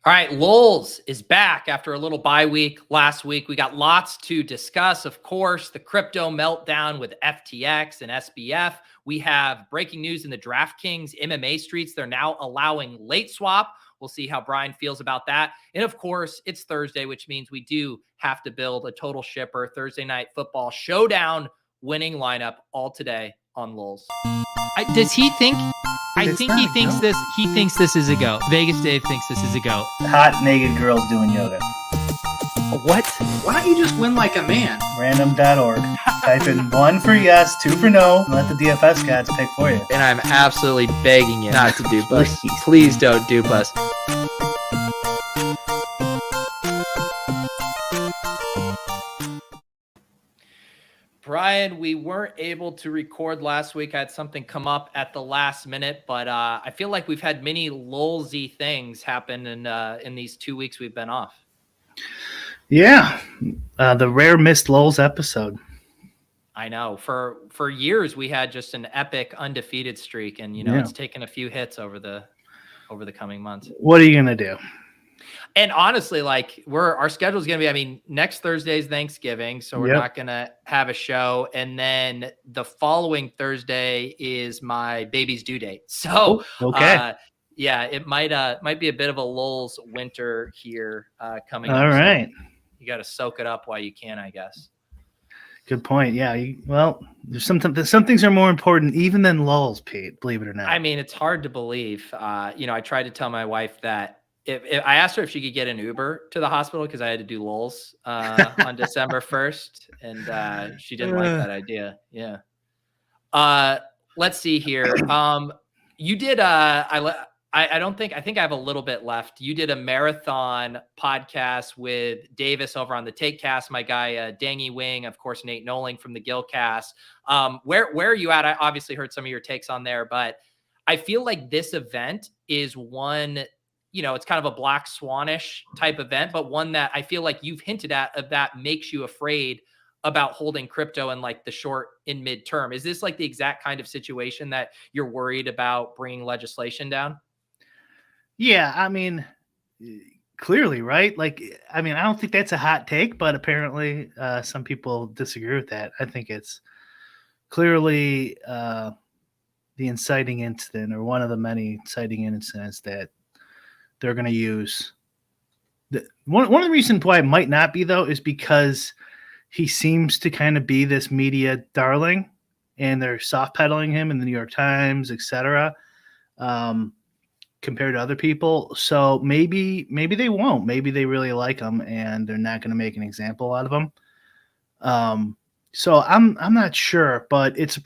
All right, Lolz is back after a little bye week last week. We got lots to discuss. Of course, the crypto meltdown with FTX and SBF. We have breaking news in the Draftkings MMA streets. They're now allowing late swap. We'll see how Brian feels about that. And of course, it's Thursday, which means we do have to build a total shipper Thursday night football showdown winning lineup all today on Lolz. Does he think? I think he thinks this. He thinks this is a go. Vegas Dave thinks this is a go. Hot naked girls doing yoga. What? Why don't you just win like a man? Random.org. Type in 1 for yes, 2 for no, and let the DFS gods pick for you. And I'm absolutely begging you not to dupe us. Please don't dupe us. Brian, we weren't able to record last week. I had something come up at the last minute, but I feel like we've had many Lolzy things happen in these 2 weeks we've been off. Yeah, the rare missed Lolz episode. I know. For years we had just an epic undefeated streak, and it's taken a few hits over the coming months. What are you gonna do? And honestly, like our schedule is going to be, next Thursday is Thanksgiving, so we're not going to have a show. And then the following Thursday is my baby's due date. So, it might be a bit of a Lolz winter here coming up. All right. So you got to soak it up while you can, I guess. Good point. Yeah. There's some things are more important even than Lolz, Pete, believe it or not. It's hard to believe. I tried to tell my wife that if I asked her if she could get an Uber to the hospital because I had to do Lolz on December 1st, and she didn't like that idea. Yeah. Let's see here. You did. I think I have a little bit left. You did a marathon podcast with Davis over on the TakeCast. My guy Dangy Wing, of course, Nate Noling from the Gilcast. Where are you at? I obviously heard some of your takes on there, but I feel like this event is one. It's kind of a black swanish type event, but one that I feel like you've hinted at of that makes you afraid about holding crypto in like the short and midterm. Is this like the exact kind of situation that you're worried about bringing legislation down? Yeah. Clearly, right? I don't think that's a hot take, but apparently some people disagree with that. I think it's clearly the inciting incident, or one of the many inciting incidents that they're going to use. One of the reasons why it might not be, though, is because he seems to kind of be this media darling, and they're soft pedaling him in the New York Times, etc., compared to other people. So maybe they won't. Maybe they really like him, and they're not going to make an example out of him. So I'm not sure, but it's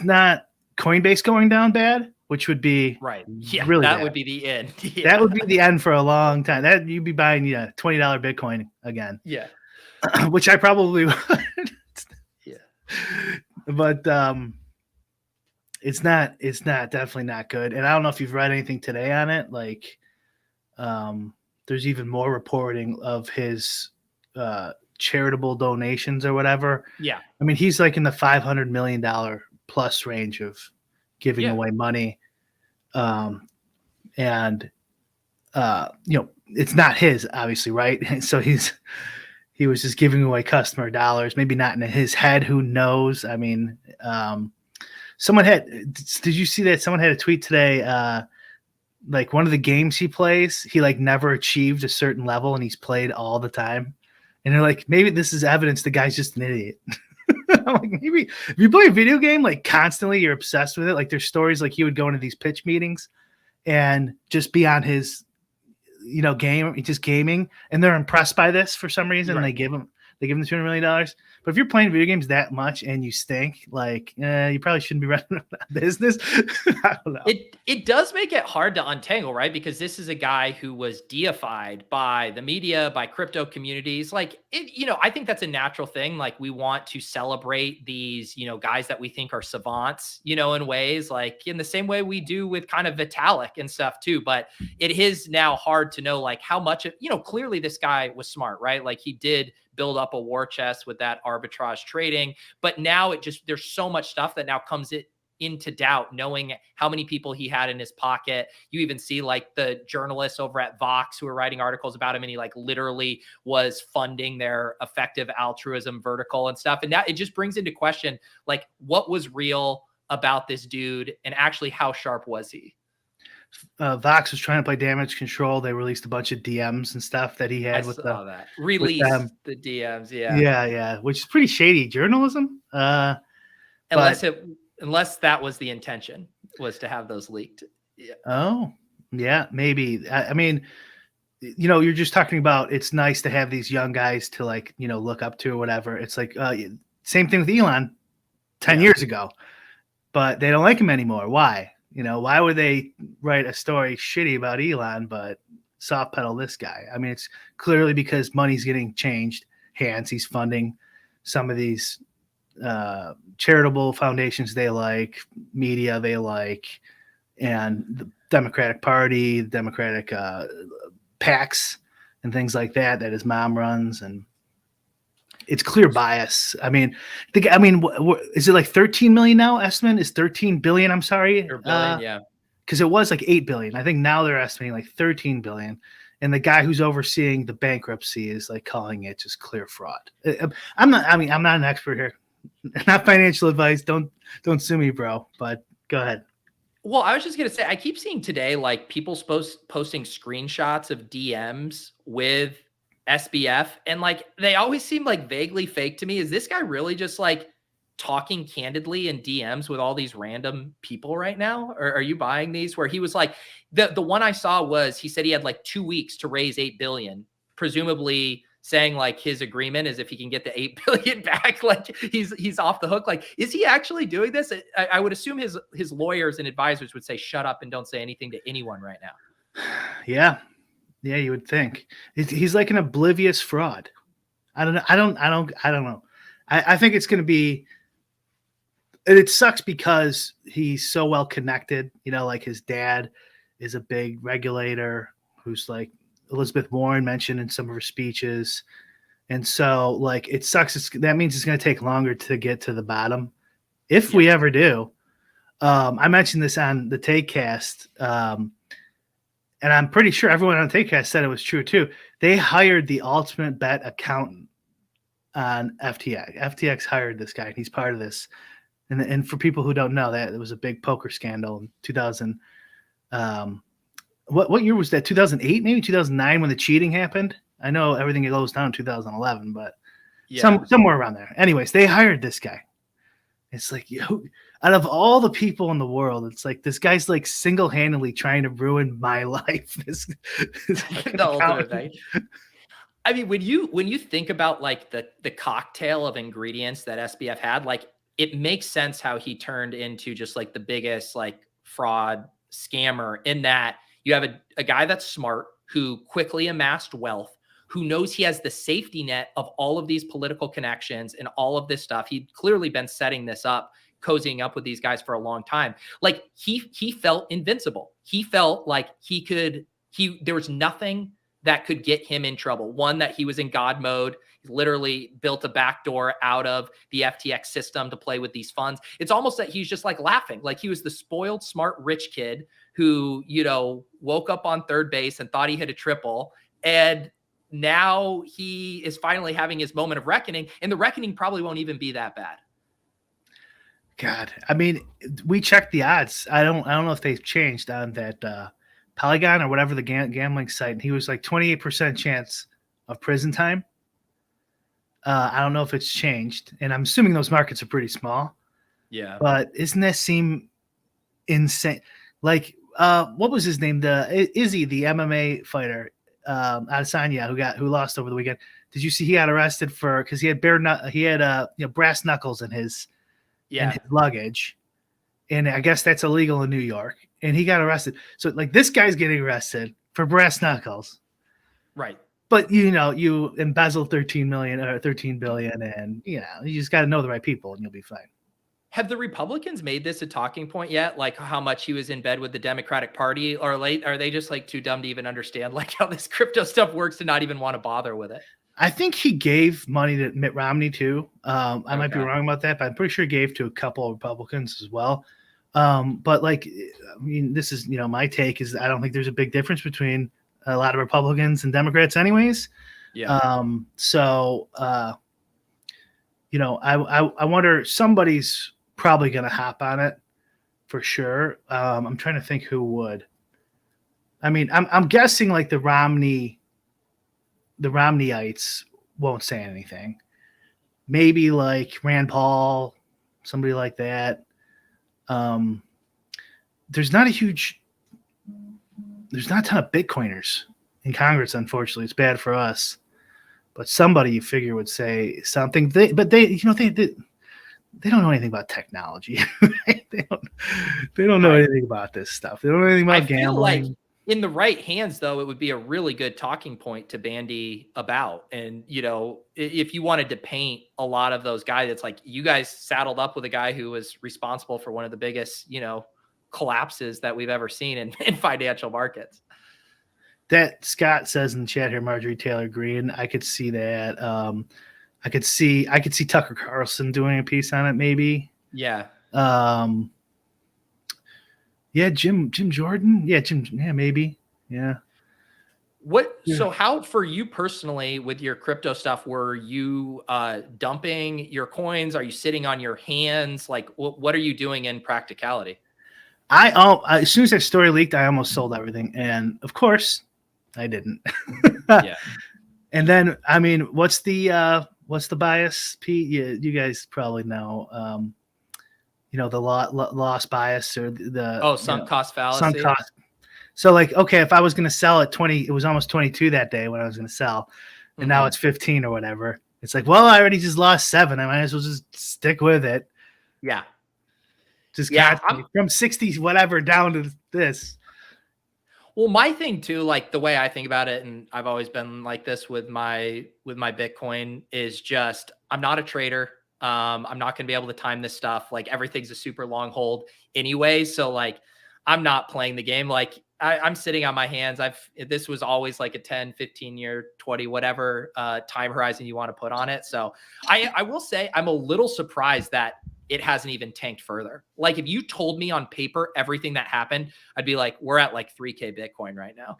not Coinbase going down bad, which would be right. Yeah, really that bad. would be the end. Yeah. That would be the end for a long time. That you'd be buying $20 Bitcoin again. Yeah. Which I probably would. Yeah. But it's definitely not good. And I don't know if you've read anything today on it. There's even more reporting of his charitable donations or whatever. Yeah. He's like in the $500 million plus range of giving away money. It's not his, obviously, right? So he was just giving away customer dollars, maybe not in his head, who knows? Did you see that someone had a tweet today? One of the games he plays, he never achieved a certain level, and he's played all the time. And they're like, maybe this is evidence the guy's just an idiot. I'm like, maybe if you play a video game constantly, you're obsessed with it. There's stories he would go into these pitch meetings and just be on his, just gaming, and they're impressed by this for some reason. Right. And they give him $200 million. But if you're playing video games that much and you stink, you probably shouldn't be running a business. I don't know. It does make it hard to untangle, right? Because this is a guy who was deified by the media, by crypto communities. I think that's a natural thing. We want to celebrate these, guys that we think are savants, in ways in the same way we do with kind of Vitalik and stuff too. But it is now hard to know how much of, clearly this guy was smart, right? He did build up a war chest with that arbitrage trading, but now there's so much stuff that now comes into doubt, knowing how many people he had in his pocket. You even see like the journalists over at Vox who were writing articles about him, and he like literally was funding their effective altruism vertical and stuff. And that it just brings into question like what was real about this dude and actually how sharp was he? Vox was trying to play damage control. They released a bunch of DMs and stuff that he had with that. Released the DMs, yeah, which is pretty shady journalism. Unless that was the intention, was to have those leaked. Yeah. Oh, yeah, maybe. I mean, you're just talking about it's nice to have these young guys to like, look up to or whatever. It's like same thing with Elon 10 years ago, but they don't like him anymore. Why? Why would they write a story shitty about Elon, but soft pedal this guy? I mean, it's clearly because money's getting changed hands. He's funding some of these charitable foundations they like, media they like, and the Democratic Party, Democratic PACs, and things like that his mom runs. And it's clear bias. I mean, is it like 13 million now? Estimate is 13 billion. I'm sorry. Yeah. Because it was like 8 billion. I think now they're estimating like 13 billion. And the guy who's overseeing the bankruptcy is like calling it just clear fraud. I'm not an expert here. Not financial advice. Don't sue me, bro. But go ahead. Well, I was just going to say, I keep seeing today, like people posting screenshots of DMs with SBF, and like they always seem like vaguely fake to me. Is this guy really just like talking candidly in DMs with all these random people right now? Or are you buying these? Where he was like, the one I saw was he said he had like 2 weeks to raise 8 billion, presumably saying like his agreement is if he can get the 8 billion back, like he's off the hook. Like, is he actually doing this? I would assume his lawyers and advisors would say, shut up and don't say anything to anyone right now. Yeah. Yeah, you would think he's like an oblivious fraud. I don't know. I think it's going to be. And it sucks because he's so well connected. Like his dad is a big regulator who's like Elizabeth Warren mentioned in some of her speeches, and so like it sucks. That means it's going to take longer to get to the bottom, if we ever do. I mentioned this on the Takecast. And I'm pretty sure everyone on Takecast said it was true too. They hired the ultimate bet accountant on FTX. FTX hired this guy, and he's part of this. And for people who don't know, that it was a big poker scandal in 2000. What year was that? 2008, maybe 2009, when the cheating happened. I know everything goes down in 2011, but somewhere around there. Anyways, they hired this guy. It's like, out of all the people in the world, it's like this guy's like single-handedly trying to ruin my life. The ultimate thing. I mean, when you think about like the cocktail of ingredients that SBF had, like it makes sense how he turned into just like the biggest like fraud scammer, in that you have a guy that's smart, who quickly amassed wealth, who knows he has the safety net of all of these political connections and all of this stuff. He'd clearly been setting this up, cozying up with these guys for a long time. Like he felt invincible. He felt like there was nothing that could get him in trouble. One, that he was in God mode. He literally built a backdoor out of the FTX system to play with these funds. It's almost that he's just like laughing. Like he was the spoiled, smart, rich kid who, woke up on third base and thought he hit a triple. And now he is finally having his moment of reckoning, and the reckoning probably won't even be that bad. God, I mean, we checked the odds. I don't know if they've changed on that Polygon or whatever the gambling site, and he was like 28% chance of prison time. I don't know if it's changed, and I'm assuming those markets are pretty small. Yeah, but doesn't that seem insane? Like, what was his name? Izzy, the MMA fighter. Adesanya, who lost over the weekend. Did you see he got arrested because he had brass knuckles in his luggage, and I guess that's illegal in New York, and he got arrested. So like this guy's getting arrested for brass knuckles, right? But you embezzled 13 million or 13 billion, and you just got to know the right people, and you'll be fine. Have the Republicans made this a talking point yet? Like how much he was in bed with the Democratic Party, or are they just like too dumb to even understand like how this crypto stuff works to not even want to bother with it? I think he gave money to Mitt Romney too. I might be wrong about that, but I'm pretty sure he gave to a couple of Republicans as well. But like, I mean, this is, my take is I don't think there's a big difference between a lot of Republicans and Democrats anyways. Yeah. I wonder, somebody's probably going to hop on it for sure. I'm trying to think who would. I mean, I'm guessing like the Romneyites won't say anything. Maybe like Rand Paul, somebody like that. There's not a ton of Bitcoiners in Congress, unfortunately. It's bad for us. But somebody you figure would say something. They don't know anything about technology. Right? They don't know anything about this stuff. They don't know anything about gambling. Feel like in the right hands, though, it would be a really good talking point to bandy about. And, if you wanted to paint a lot of those guys, it's like you guys saddled up with a guy who was responsible for one of the biggest, collapses that we've ever seen in financial markets. That Scott says in the chat here, Marjorie Taylor Greene. I could see that. I could see Tucker Carlson doing a piece on it, maybe. Yeah. Yeah, Jim Jordan. Yeah, maybe. Yeah. So how, for you personally, with your crypto stuff, were you dumping your coins? Are you sitting on your hands? Like, what are you doing in practicality? As soon as that story leaked, I almost sold everything, and of course, I didn't. Yeah. And then, I mean, what's the bias, Pete? You guys probably know. The loss bias, or the sunk cost fallacy. Sunk cost. So like, okay, if I was going to sell at 20, it was almost 22 that day when I was going to sell, and now it's 15 or whatever. It's like, well, I already just lost 7. I might as well just stick with it. Yeah. From 60 whatever down to this. Well, my thing too, like the way I think about it, and I've always been like this with my Bitcoin, is just I'm not a trader. I'm not going to be able to time this stuff. Like everything's a super long hold anyway. So like, I'm not playing the game. Like I'm sitting on my hands. This was always like a 10, 15 year, 20, whatever time horizon you want to put on it. So I will say I'm a little surprised that it hasn't even tanked further. Like if you told me on paper everything that happened, I'd be like, we're at like 3K Bitcoin right now.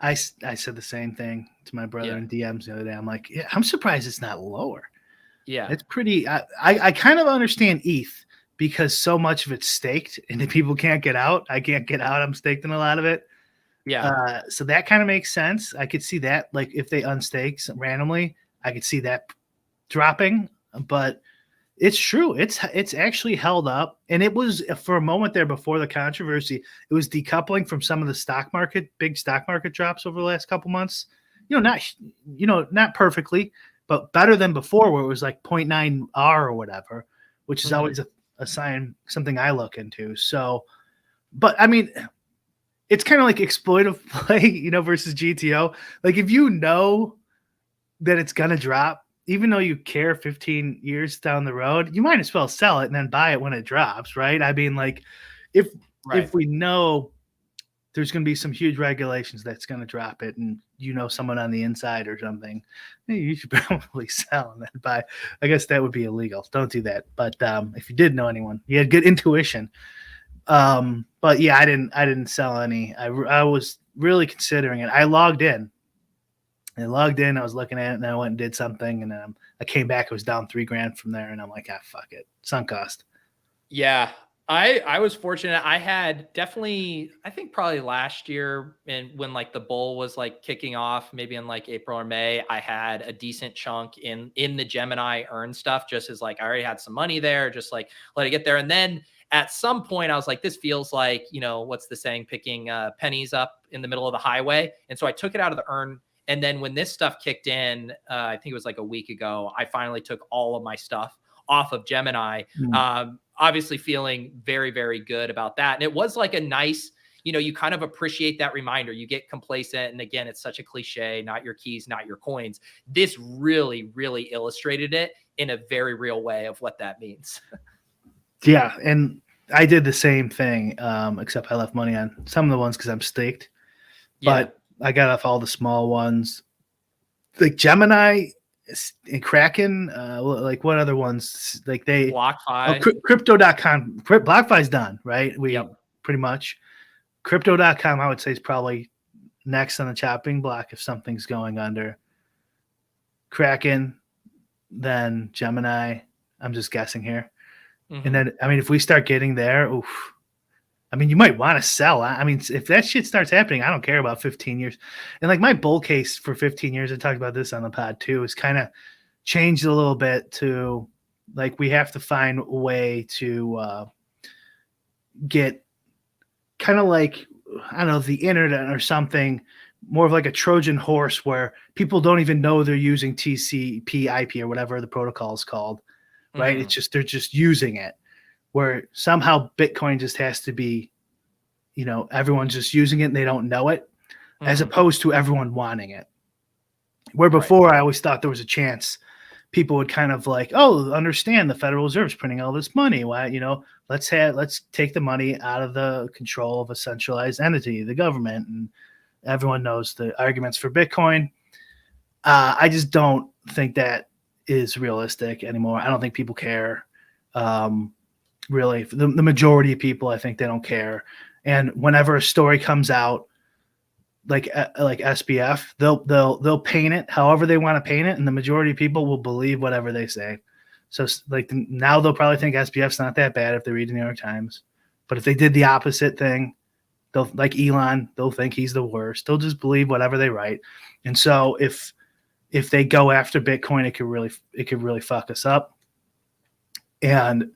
I said the same thing to my brother in DMs the other day. I'm like, yeah, I'm surprised it's not lower. Yeah. It's pretty, I kind of understand ETH because so much of it's staked and the people can't get out. I can't get out. I'm staked in a lot of it. Yeah. So that kind of makes sense. I could see that, like if they unstake randomly, I could see that dropping, but it's true. It's actually held up. And it was, for a moment there before the controversy, it was decoupling from some of the big stock market drops over the last couple months. Not perfectly, but better than before, where it was like 0.9 R or whatever, which is always a sign, something I look into. So, but I mean, it's kind of like exploitive play, versus GTO. Like if you know that it's going to drop, even though you care 15 years down the road, you might as well sell it and then buy it when it drops, right? I mean, like if we know there's going to be some huge regulations that's going to drop it, and someone on the inside or something, hey, you should probably sell and then buy. I guess that would be illegal. Don't do that. But if you did know anyone, you had good intuition. But yeah, I didn't sell any. I was really considering it. I logged in. I was looking at it, and I went and did something, and then I came back. It was down $3,000 from there, and I'm like, fuck it, sunk cost. Yeah. I was fortunate. I had definitely, I think probably last year, and when like the bull was like kicking off, maybe in like April or May, I had a decent chunk in the Gemini earn stuff, just as like I already had some money there, just like let it get there. And then at some point I was like, this feels like, what's the saying, picking pennies up in the middle of the highway. And so I took it out of the earn. And then when this stuff kicked in, I think it was like a week ago, I finally took all of my stuff off of Gemini. Obviously feeling very, very good about that. And it was like a nice, you kind of appreciate that reminder. You get complacent. And again, it's such a cliche, not your keys, not your coins. This really, really illustrated it in a very real way of what that means. Yeah. And I did the same thing, except I left money on some of the ones because I'm staked. But I got off all the small ones. Like Gemini, in Kraken, like what other ones? Like BlockFi. Crypto.com. BlockFi's done, right? Yep. Pretty much. Crypto.com, I would say, is probably next on the chopping block if something's going under. Kraken, then Gemini. I'm just guessing here. Mm-hmm. And then, I mean, if we start getting there, oof. I mean, you might want to sell. I mean, if that shit starts happening, I don't care about 15 years. And like my bull case for 15 years, I talked about this on the pod too, is kind of changed a little bit to like we have to find a way to get kind of like, I don't know, the internet or something, more of like a Trojan horse where people don't even know they're using TCP IP or whatever the protocol is called, right? Mm-hmm. It's just, they're just using it, where somehow Bitcoin just has to be, you know, everyone's just using it and they don't know it, as opposed to everyone wanting it. Where before I always thought there was a chance people would kind of like, oh, understand the Federal Reserve's printing all this money. Why, you know, let's take the money out of the control of a centralized entity, the government, and everyone knows the arguments for Bitcoin. I just don't think that is realistic anymore. I don't think people care. Really, the majority of people, I think they don't care. And whenever a story comes out, like SBF, they'll paint it however they want to paint it, and the majority of people will believe whatever they say. So like now they'll probably think SBF's not that bad if they read the New York Times, but if they did the opposite thing, they'll like Elon, they'll think he's the worst. They'll just believe whatever they write. And so if they go after Bitcoin, it could really fuck us up. And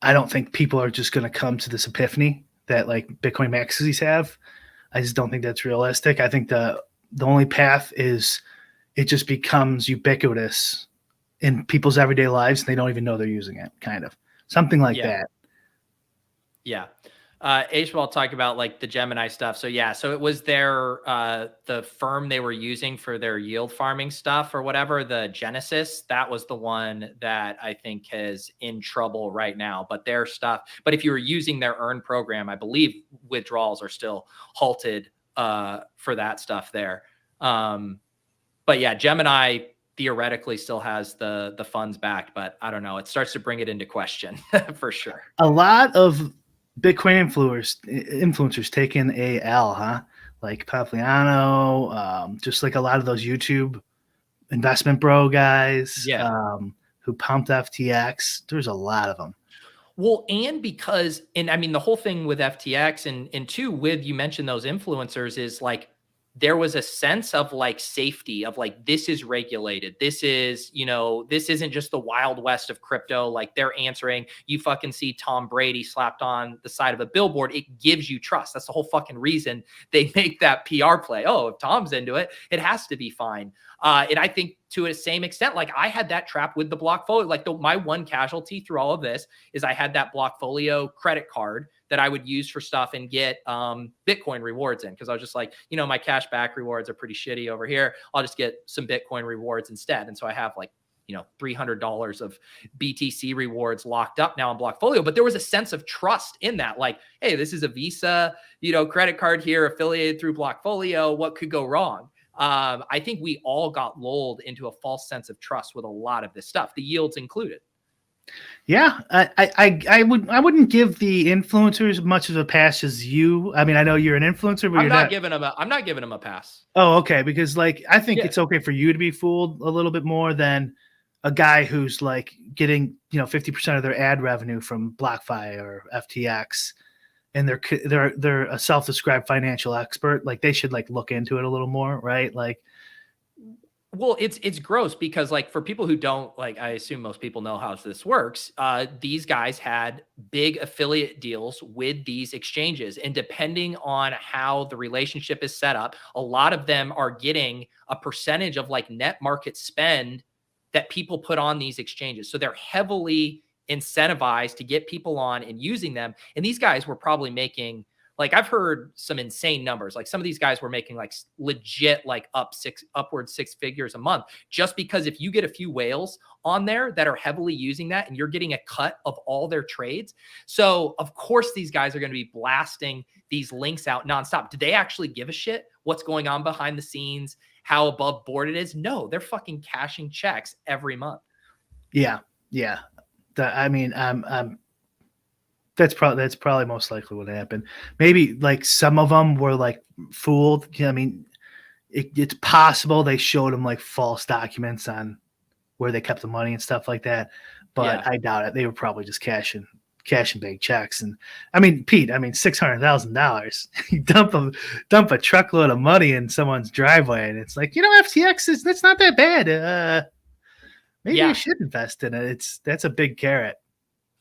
I don't think people are just going to come to this epiphany that like Bitcoin maxis have. I just don't think that's realistic. I think the only path is it just becomes ubiquitous in people's everyday lives and they don't even know they're using it, kind of. Something like that. Yeah. H will talk about like the Gemini stuff. So yeah, so it was their the firm they were using for their yield farming stuff or whatever, the Genesis, that was the one that I think is in trouble right now. But their stuff, but if you were using their earn program, I believe withdrawals are still halted for that stuff there. But yeah, Gemini theoretically still has the funds back, but I don't know. It starts to bring it into question for sure. A lot of Bitcoin influencers taking a L, huh? Like Papliano, just like a lot of those YouTube investment bro guys, who pumped FTX. There's a lot of them. Well, and because, and I mean, the whole thing with FTX and two, with, you mentioned those influencers, is like, there was a sense of like safety of like, this is regulated. This is, you know, this isn't just the Wild West of crypto. Like they're answering, you fucking see Tom Brady slapped on the side of a billboard. It gives you trust. That's the whole fucking reason they make that PR play. Oh, if Tom's into it, it has to be fine. And I think to a same extent, like I had that trap with the Blockfolio. Like my one casualty through all of this is I had that Blockfolio credit card that I would use for stuff and get Bitcoin rewards in. Cause I was just like, you know, my cash back rewards are pretty shitty over here. I'll just get some Bitcoin rewards instead. And so I have like, you know, $300 of BTC rewards locked up now on Blockfolio. But there was a sense of trust in that. Like, hey, this is a Visa, you know, credit card here affiliated through Blockfolio. What could go wrong? I think we all got lulled into a false sense of trust with a lot of this stuff, the yields included. Yeah, I wouldn't give the influencers much of a pass as you. I mean, I know you're an influencer, but I'm not giving them a pass. Oh, okay, because like I think it's okay for you to be fooled a little bit more than a guy who's like getting, you know, 50% of their ad revenue from BlockFi or FTX, and they're a self-described financial expert. Like they should like look into it a little more, right? Like, well, it's gross because like for people who don't, like, I assume most people know how this works. These guys had big affiliate deals with these exchanges, and depending on how the relationship is set up, a lot of them are getting a percentage of like net market spend that people put on these exchanges. So they're heavily incentivized to get people on and using them. And these guys were probably making, like, I've heard some insane numbers. Like some of these guys were making like legit, like upward six figures a month, just because if you get a few whales on there that are heavily using that and you're getting a cut of all their trades. So of course these guys are going to be blasting these links out nonstop. Do they actually give a shit what's going on behind the scenes? how above board it is. No, they're fucking cashing checks every month. Yeah. I mean, that's probably most likely what happened. Maybe like some of them were like fooled. I mean, it's possible they showed them like false documents on where they kept the money and stuff like that, but I doubt it. They were probably just cashing big checks. And I mean, Pete, $600,000. You dump a truckload of money in someone's driveway, and it's like, FTX that's not that bad. Maybe I should invest in it. That's a big carrot.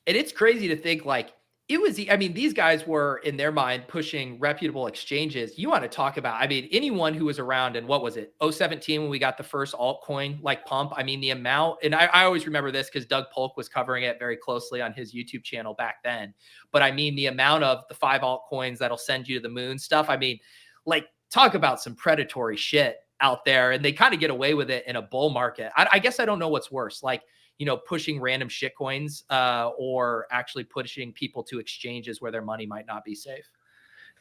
And it's crazy to think like these guys were in their mind pushing reputable exchanges. You want to talk about, anyone who was around in what was it, 2017 when we got the first altcoin like pump. The amount, and I always remember this because Doug Polk was covering it very closely on his YouTube channel back then. But the amount of the 5 altcoins that'll send you to the moon stuff. Like talk about some predatory shit out there, and they kind of get away with it in a bull market. I guess I don't know what's worse, like, pushing random shit coins or actually pushing people to exchanges where their money might not be safe.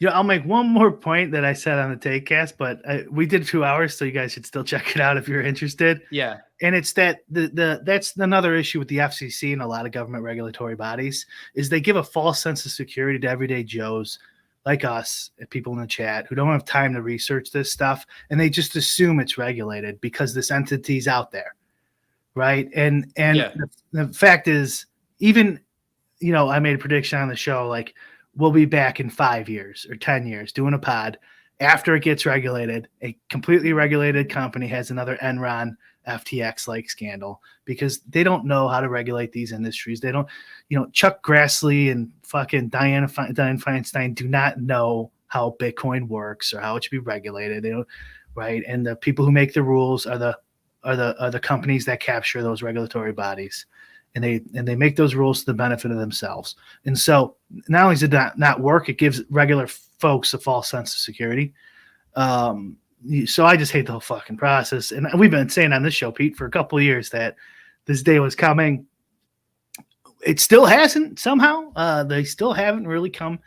I'll make one more point that I said on the Takecast, but we did 2 hours, so you guys should still check it out if you're interested. Yeah. And it's that that's another issue with the FCC and a lot of government regulatory bodies is they give a false sense of security to everyday Joes like us, people in the chat who don't have time to research this stuff, and they just assume it's regulated because this entity's out there. Right. And the fact is, even, I made a prediction on the show, like we'll be back in 5 years or 10 years doing a pod after it gets regulated. A completely regulated company has another Enron FTX like scandal because they don't know how to regulate these industries. They don't, Chuck Grassley and fucking Dianne Feinstein do not know how Bitcoin works or how it should be regulated. They don't. Right. And the people who make the rules are the companies that capture those regulatory bodies, and they make those rules to the benefit of themselves. And so not only does it not work, it gives regular folks a false sense of security. So I just hate the whole fucking process. And we've been saying on this show, Pete, for a couple of years that this day was coming. It still hasn't somehow. They still haven't really come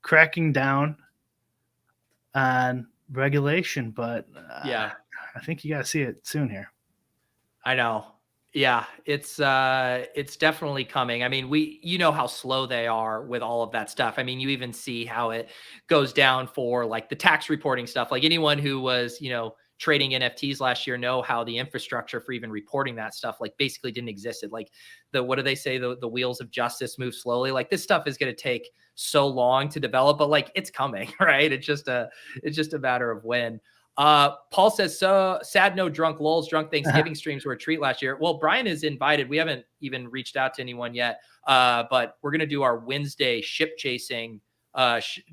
cracking down on regulation, but I think you got to see it soon here. I know. Yeah, it's definitely coming. You know how slow they are with all of that stuff. You even see how it goes down for like the tax reporting stuff. Like anyone who was, trading NFTs last year know how the infrastructure for even reporting that stuff like basically didn't exist. It like what do they say? The wheels of justice move slowly. Like this stuff is going to take so long to develop, but like it's coming, right? It's just a matter of when. Paul says, so sad no drunk Lolz drunk Thanksgiving streams were a treat last year. Well, Brian is invited. We haven't even reached out to anyone yet, but we're going to do our Wednesday ship chasing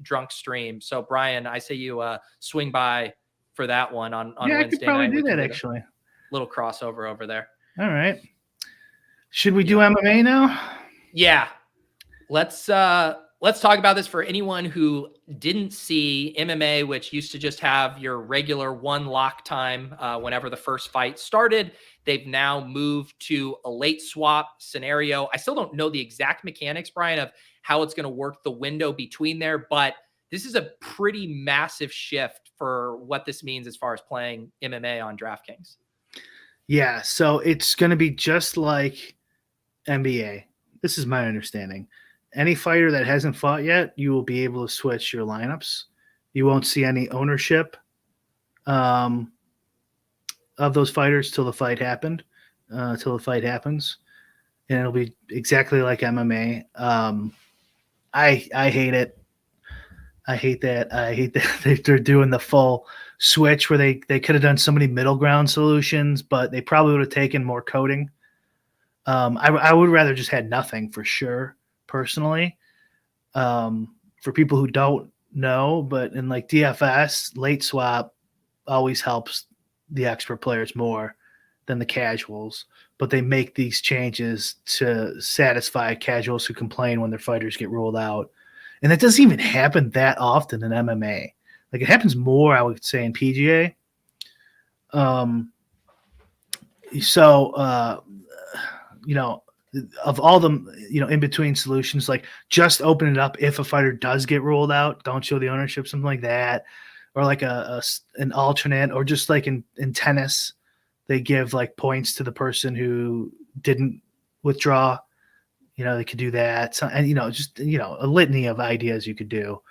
drunk stream. So Brian, I say you swing by for that one on Wednesday night. I could probably do that actually. Little crossover over there. All right. Should we do MMA now? Yeah. Let's talk about this for anyone who didn't see MMA, which used to just have your regular one lock time whenever the first fight started. They've now moved to a late swap scenario. I still don't know the exact mechanics, Brian, of how it's going to work the window between there, but this is a pretty massive shift for what this means as far as playing MMA on Draftkings. Yeah, so it's going to be just like NBA. This is my understanding. Any fighter that hasn't fought yet, you will be able to switch your lineups. You won't see any ownership of those fighters till the fight happens. And it'll be exactly like MMA. I hate it. I hate that. I hate that they're doing the full switch where they could have done so many middle ground solutions, but they probably would have taken more coding. I would rather just had nothing for sure, personally. For people who don't know, but in like DFS, late swap always helps the expert players more than the casuals, but they make these changes to satisfy casuals who complain when their fighters get ruled out. And it doesn't even happen that often in MMA. Like it happens more, I would say, in PGA. Of all the, in between solutions, like just open it up if a fighter does get ruled out, don't show the ownership, something like that. or like an alternate, or just like in tennis, they give like points to the person who didn't withdraw. They could do that. So, and just a litany of ideas you could do,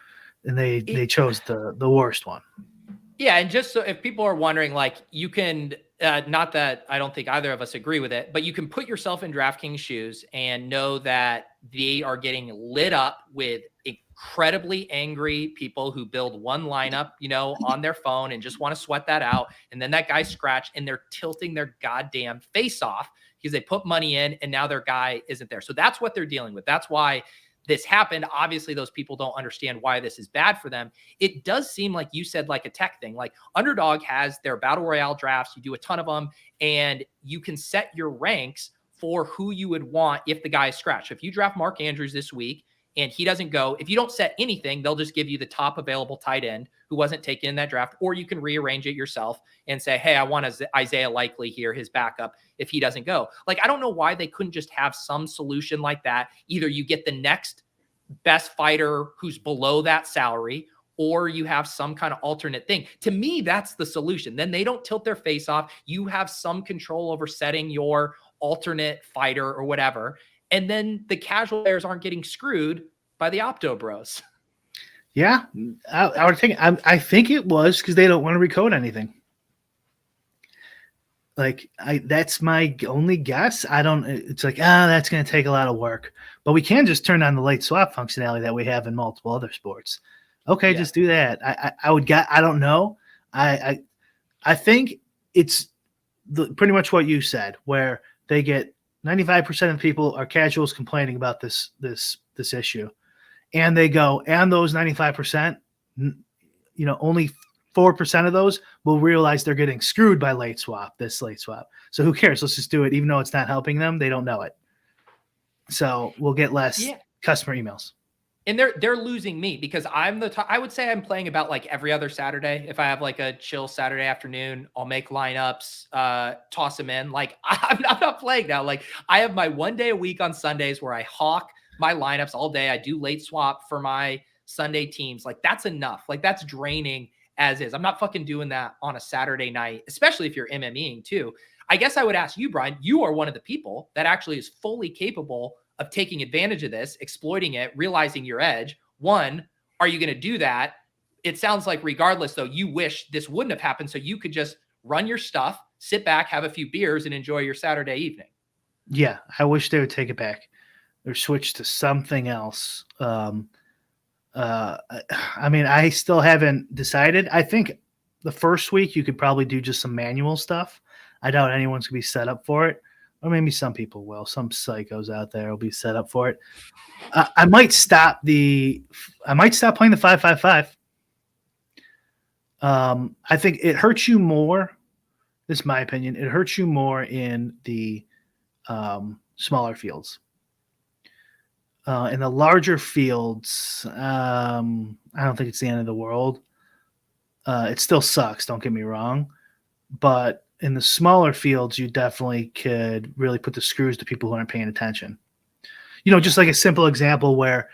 and they chose the worst one. Yeah, and just so if people are wondering, like, you can not that I don't think either of us agree with it, but you can put yourself in DraftKings shoes and know that they are getting lit up with incredibly angry people who build one lineup, on their phone and just want to sweat that out. And then that guy scratched and they're tilting their goddamn face off because they put money in and now their guy isn't there. So that's what they're dealing with. That's why this happened. Obviously, those people don't understand why this is bad for them. It does seem like you said, like a tech thing. Like Underdog has their battle royale drafts. You do a ton of them, and you can set your ranks for who you would want if the guy is scratched. So if you draft Mark Andrews this week and he doesn't go, if you don't set anything, they'll just give you the top available tight end who wasn't taken in that draft, or you can rearrange it yourself and say, hey, I want Isaiah Likely here, his backup, if he doesn't go. Like, I don't know why they couldn't just have some solution like that. Either you get the next best fighter who's below that salary, or you have some kind of alternate thing. To me, that's the solution. Then they don't tilt their face off. You have some control over setting your alternate fighter or whatever. And then the casual players aren't getting screwed by the Opto Bros. Yeah, I would think. I think it was because they don't want to recode anything. Like that's my only guess. I don't. It's like that's going to take a lot of work. But we can just turn on the late swap functionality that we have in multiple other sports. Okay, just do that. I would get. I don't know. I think it's pretty much what you said, where they get 95% of people are casuals complaining about this issue, and they go, and those 95%, only 4% of those will realize they're getting screwed by late swap. So who cares? Let's just do it, even though it's not helping them. They don't know it, so we'll get less customer emails. And they're losing me because I would say I'm playing about like every other Saturday. If I have like a chill Saturday afternoon, I'll make lineups, toss them in. Like I'm not playing now. Like I have my 1 day a week on Sundays where I hawk my lineups all day. I do late swap for my Sunday teams. Like that's enough. Like that's draining as is. I'm not fucking doing that on a Saturday night, especially if you're MMEing too. I guess I would ask you, Brian, you are one of the people that actually is fully capable of taking advantage of this, exploiting it, realizing your edge. One, are you going to do that? It sounds like regardless, though, you wish this wouldn't have happened so you could just run your stuff, sit back, have a few beers, and enjoy your Saturday evening. Yeah, I wish they would take it back or switch to something else. I mean, I still haven't decided. I think the first week you could probably do just some manual stuff. I doubt anyone's going to be set up for it. Or maybe some people will. Some psychos out there will be set up for it. I might stop playing the 5-5-5. I think it hurts you more. This is my opinion. It hurts you more in the smaller fields. In the larger fields, I don't think it's the end of the world. It still sucks. Don't get me wrong, but in the smaller fields, you definitely could really put the screws to people who aren't paying attention. Just like a simple example where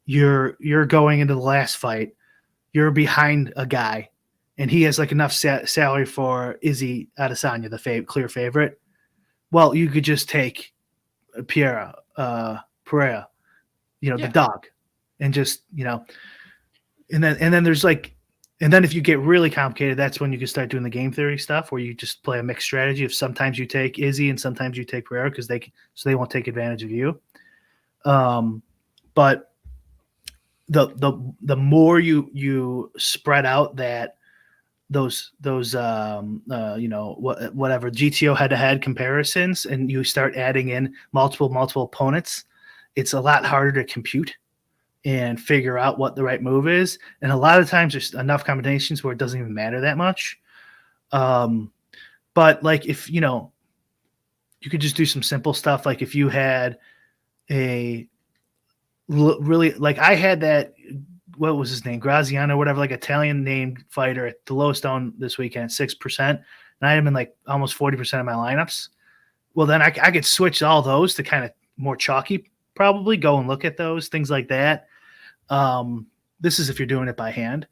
you're going into the last fight, you're behind a guy, and he has like enough salary for Izzy Adesanya, the clear favorite. Well, you could just take Pereira, the dog, and just and then there's like. And then if you get really complicated, that's when you can start doing the game theory stuff where you just play a mixed strategy of sometimes you take Izzy and sometimes you take Pereira because they won't take advantage of you. But the more you spread out those whatever GTO head-to-head comparisons, and you start adding in multiple opponents, it's a lot harder to compute and figure out what the right move is. And a lot of times there's enough combinations where it doesn't even matter that much. But like if, you could just do some simple stuff. Like if you had a really, like I had that, what was his name? Graziano, whatever, like Italian named fighter at the lowest down this weekend, 6%. And I had him in like almost 40% of my lineups. Well, then I could switch all those to kind of more chalky, probably go and look at those, things like that. This is if you're doing it by hand.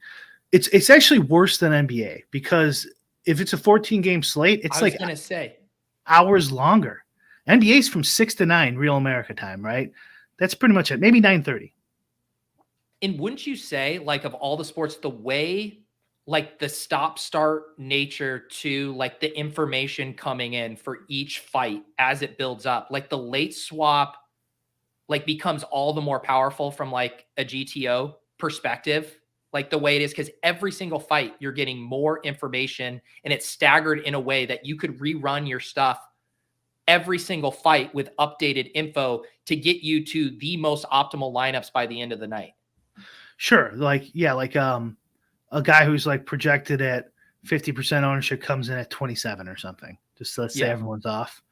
It's actually worse than NBA because if it's a 14-game slate, it's I was like gonna say, hours longer. NBA's from 6 to 9 real America time, right? That's pretty much it. Maybe 9:30. and wouldn't you say, like, of all the sports, the way, like, the stop-start nature to, like, the information coming in for each fight as it builds up, like, the late swap, like, becomes all the more powerful from, like, a GTO perspective, like, the way it is, because every single fight, you're getting more information, and it's staggered in a way that you could rerun your stuff every single fight with updated info to get you to the most optimal lineups by the end of the night. Sure. Like, yeah, like a guy who's like projected at 50% ownership comes in at 27 or something. Just let's say Yeah. everyone's off.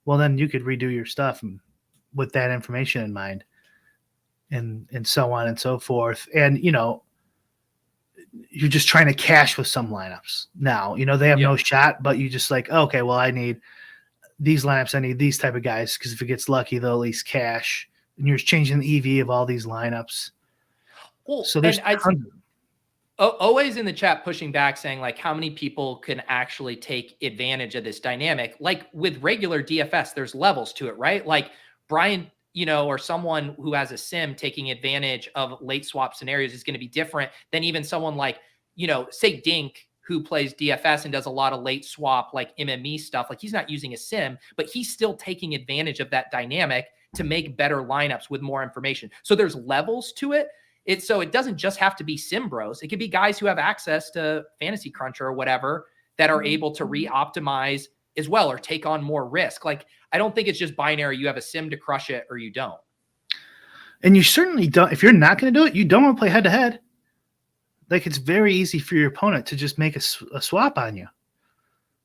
Well, then you could redo your stuff with that information in mind and so on and so forth. And, you're just trying to cash with some lineups now. They have no shot, but you just like, okay, well, I need these lineups. I need these type of guys because if it gets lucky, they'll at least cash. And you're changing the EV of all these lineups. Well, So there's always in the chat pushing back saying, like, how many people can actually take advantage of this dynamic? Like with regular DFS, there's levels to it, right? Like Brian, or someone who has a sim taking advantage of late swap scenarios is going to be different than even someone like, say Dink, who plays DFS and does a lot of late swap, like MME stuff. Like he's not using a sim, but he's still taking advantage of that dynamic to make better lineups with more information. So there's levels to it. So it doesn't just have to be sim bros. It could be guys who have access to Fantasy Cruncher or whatever that are able to re-optimize as well or take on more risk. Like, I don't think it's just binary. You have a sim to crush it or you don't. And you certainly don't. If you're not going to do it, you don't want to play head to head. Like it's very easy for your opponent to just make a swap on you.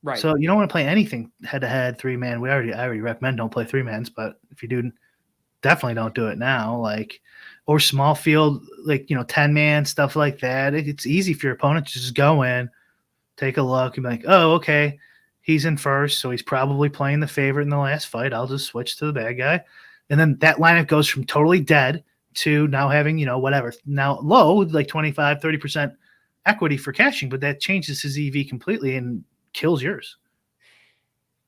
Right. So you don't want to play anything head to head, 3-man. I already recommend don't play 3-mans, but if you do, definitely don't do it now. Like, or small field, like, 10-man, stuff like that. It's easy for your opponent to just go in, take a look, and be like, oh, okay, he's in first, so he's probably playing the favorite in the last fight. I'll just switch to the bad guy. And then that lineup goes from totally dead to now having, whatever, now low, like 25, 30% equity for cashing, but that changes his EV completely and kills yours.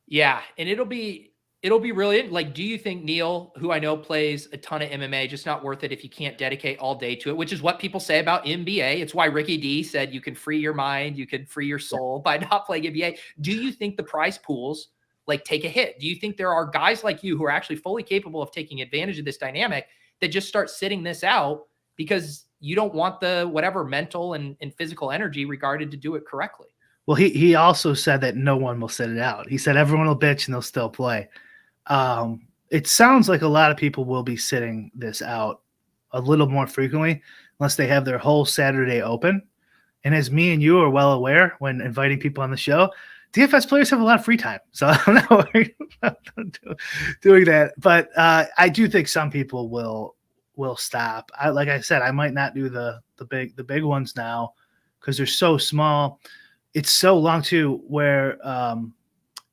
Yeah, and it'll be really, like, do you think Neil, who I know plays a ton of MMA, just not worth it if you can't dedicate all day to it, which is what people say about NBA. It's why Ricky D said you can free your mind, you can free your soul by not playing NBA. Do you think the prize pools, like, take a hit? Do you think there are guys like you who are actually fully capable of taking advantage of this dynamic that just start sitting this out because you don't want the whatever mental and physical energy regarded to do it correctly? Well, he also said that no one will sit it out. He said everyone will bitch and they'll still play. It sounds like a lot of people will be sitting this out a little more frequently unless they have their whole Saturday open. And as me and you are well aware when inviting people on the show, DFS players have a lot of free time. So I'm not worried about doing that. But I do think some people will stop. Like I said, I might not do the big ones now because they're so small. It's so long too where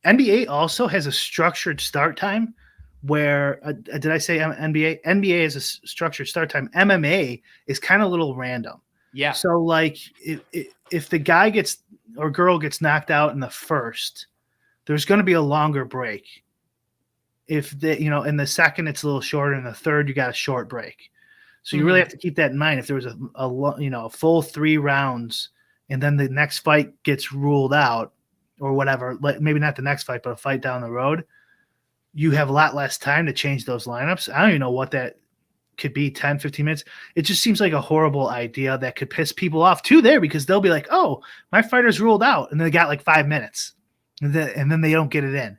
NBA also has a structured start time where did I say NBA? NBA is a structured start time. MMA is kind of a little random. Yeah. So like if the guy gets or girl gets knocked out in the first, there's going to be a longer break. If in the second it's a little shorter, in the third you got a short break. So you really have to keep that in mind. If there was a full 3 rounds and then the next fight gets ruled out or whatever, maybe not the next fight, but a fight down the road, you have a lot less time to change those lineups. I don't even know what that could be, 10, 15 minutes. It just seems like a horrible idea that could piss people off too there because they'll be like, oh, my fighter's ruled out. And then they got like 5 minutes and then they don't get it in.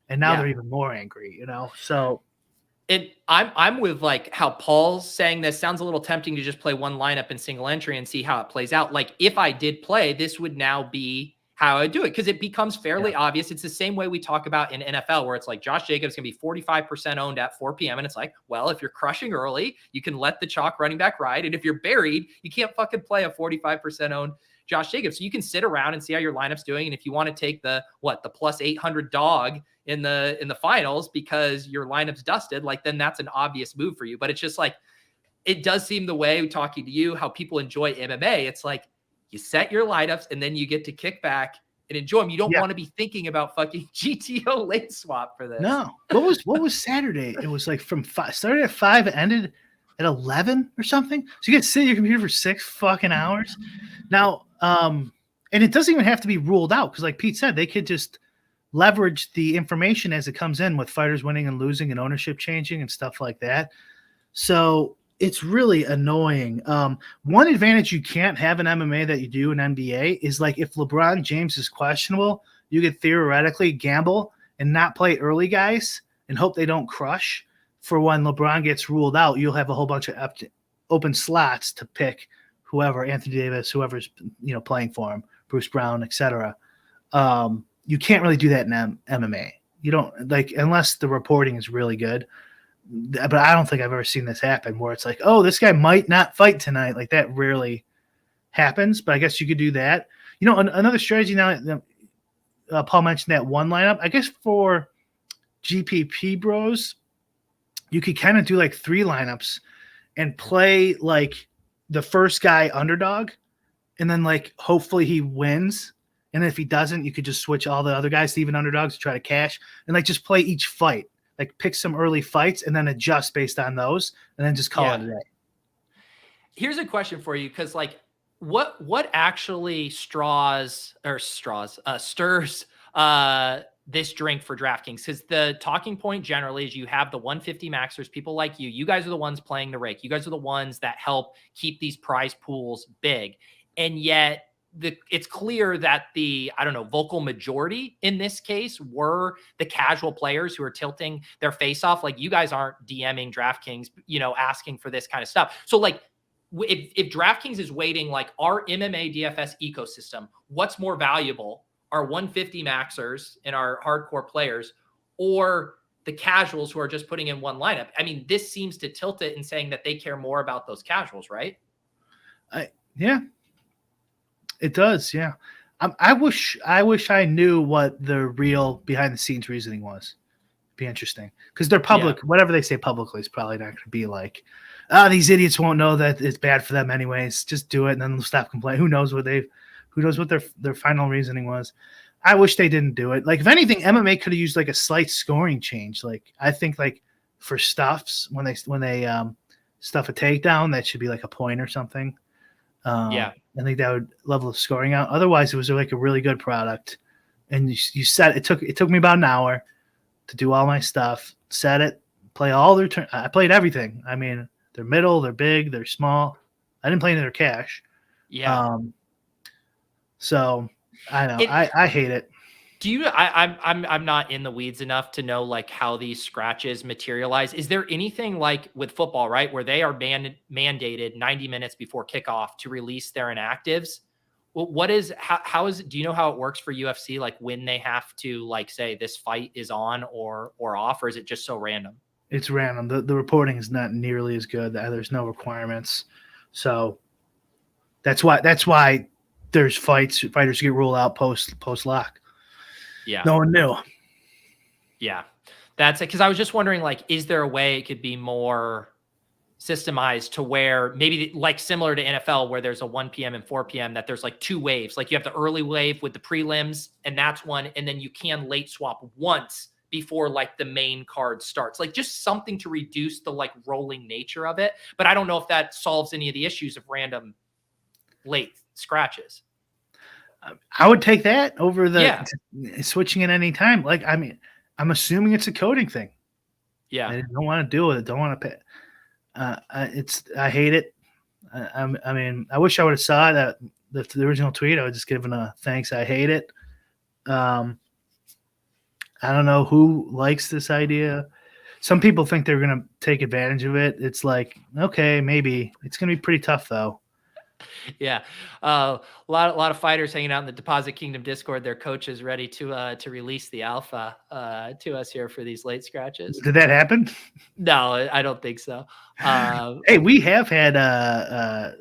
And now they're even more angry, So I'm with like how Paul's saying this. Sounds a little tempting to just play one lineup in single entry and see how it plays out. Like if I did play, this would now be how I do it because it becomes fairly obvious. It's the same way we talk about in NFL where it's like Josh Jacobs can be 45% owned at 4 p.m. And it's like, well, if you're crushing early, you can let the chalk running back ride. And if you're buried, you can't fucking play a 45% owned Josh Jacobs. So you can sit around and see how your lineup's doing. And if you want to take the plus 800 dog in the finals because your lineup's dusted, like then that's an obvious move for you. But it's just like, it does seem the way talking to you, how people enjoy MMA. It's like, you set your lineups, and then you get to kick back and enjoy them. You don't want to be thinking about fucking GTO late swap for this. No. What was Saturday? It was like from 5, started at 5, it ended at 11 or something. So you get to sit at your computer for 6 fucking hours. Now, and it doesn't even have to be ruled out because, like Pete said, they could just leverage the information as it comes in with fighters winning and losing and ownership changing and stuff like that. So it's really annoying. One advantage you can't have in MMA that you do in NBA is like if LeBron James is questionable, you could theoretically gamble and not play early guys and hope they don't crush. For when LeBron gets ruled out, you'll have a whole bunch of open slots to pick whoever, Anthony Davis, whoever's playing for him, Bruce Brown, etc. You can't really do that in MMA. You don't like unless the reporting is really good. But I don't think I've ever seen this happen where it's like, oh, this guy might not fight tonight. Like that rarely happens. But I guess you could do that. Another strategy now. Paul mentioned that one lineup. I guess for GPP bros, you could kind of do like 3 lineups and play like the first guy underdog, and then like hopefully he wins. And if he doesn't, you could just switch all the other guys to even underdogs to try to cash and like just play each fight, like pick some early fights and then adjust based on those and then just call it a day. Here's a question for you. Cause like what actually stirs this drink for DraftKings? Because the talking point generally is you have the 150 maxers, people like you. You guys are the ones playing the rake. You guys are the ones that help keep these prize pools big. And yet it's clear that the, vocal majority in this case were the casual players who are tilting their face off. Like you guys aren't DMing DraftKings, asking for this kind of stuff. So like if DraftKings is waiting, like our MMA DFS ecosystem, what's more valuable? Our 150 maxers and our hardcore players, or the casuals who are just putting in one lineup? I mean, this seems to tilt it in saying that they care more about those casuals, right? Yeah, it does. Yeah. I wish I knew what the real behind the scenes reasoning was. It'd be interesting because they're public. Yeah. Whatever they say publicly is probably not going to be like, these idiots won't know that it's bad for them anyways. Just do it and then they'll stop complaining. Who knows what their final reasoning was. I wish they didn't do it. Like if anything, MMA could have used like a slight scoring change. Like I think like for stuffs when they stuff a takedown, that should be like a point or something. I think that would level the scoring out. Otherwise, it was like a really good product. And you set it took me about an hour to do all my stuff, set it, play all their turn. I played everything. I mean, they're middle, they're big, they're small. I didn't play any of their cash. Yeah. So I know I hate it. Do you? I'm not in the weeds enough to know like how these scratches materialize. Is there anything like with football, right, where they are mandated 90 minutes before kickoff to release their inactives? Well, how is it? Do you know how it works for UFC? Like when they have to like say this fight is on or off, or is it just so random? It's random. The reporting is not nearly as good. There's no requirements, so that's why. There's fighters get ruled out post lock. Yeah. No one knew. Yeah. That's it. Cause I was just wondering, like, is there a way it could be more systemized to where maybe like similar to NFL where there's a 1 p.m. and 4 p.m. that there's like 2 waves. Like you have the early wave with the prelims and that's one. And then you can late swap once before like the main card starts, like just something to reduce the like rolling nature of it. But I don't know if that solves any of the issues of random late scratches. I would take that over the switching at any time. Like, I mean, I'm assuming it's a coding thing. Yeah. I don't want to do it. Don't want to pay. I hate it. I mean, I wish I would have saw that the original tweet. I would just given a thanks. I hate it. I don't know who likes this idea. Some people think they're going to take advantage of it. It's like, okay, maybe it's going to be pretty tough though. Yeah. A lot of fighters hanging out in the Deposit Kingdom Discord. Their coach is ready to release the alpha to us here for these late scratches. Did that happen? No, I don't think so. Hey, we have had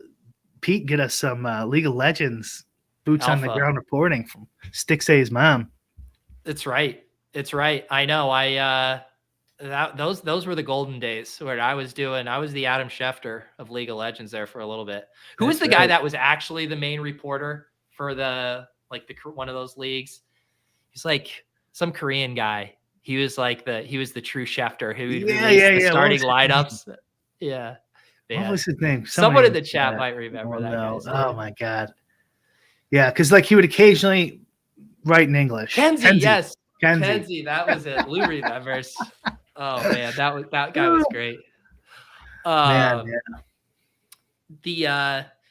Pete get us some League of Legends boots alpha on the ground reporting from Stixay's mom. It's right. It's right. I know. those were the golden days where I was the Adam Schefter of League of Legends there for a little bit. Who was That's the guy right. that was actually the main reporter for one of those leagues? He's like some Korean guy. He was the true Schefter who would release the starting lineups. Yeah. What was his name? Someone in the Somebody chat said might remember Oh, that no. guy's name. Oh my God. Yeah, because like he would occasionally write in English. Kenzie, yes. Kenzie. Kenzie, that was it. Lou remembers. Oh man, that guy was great. Man,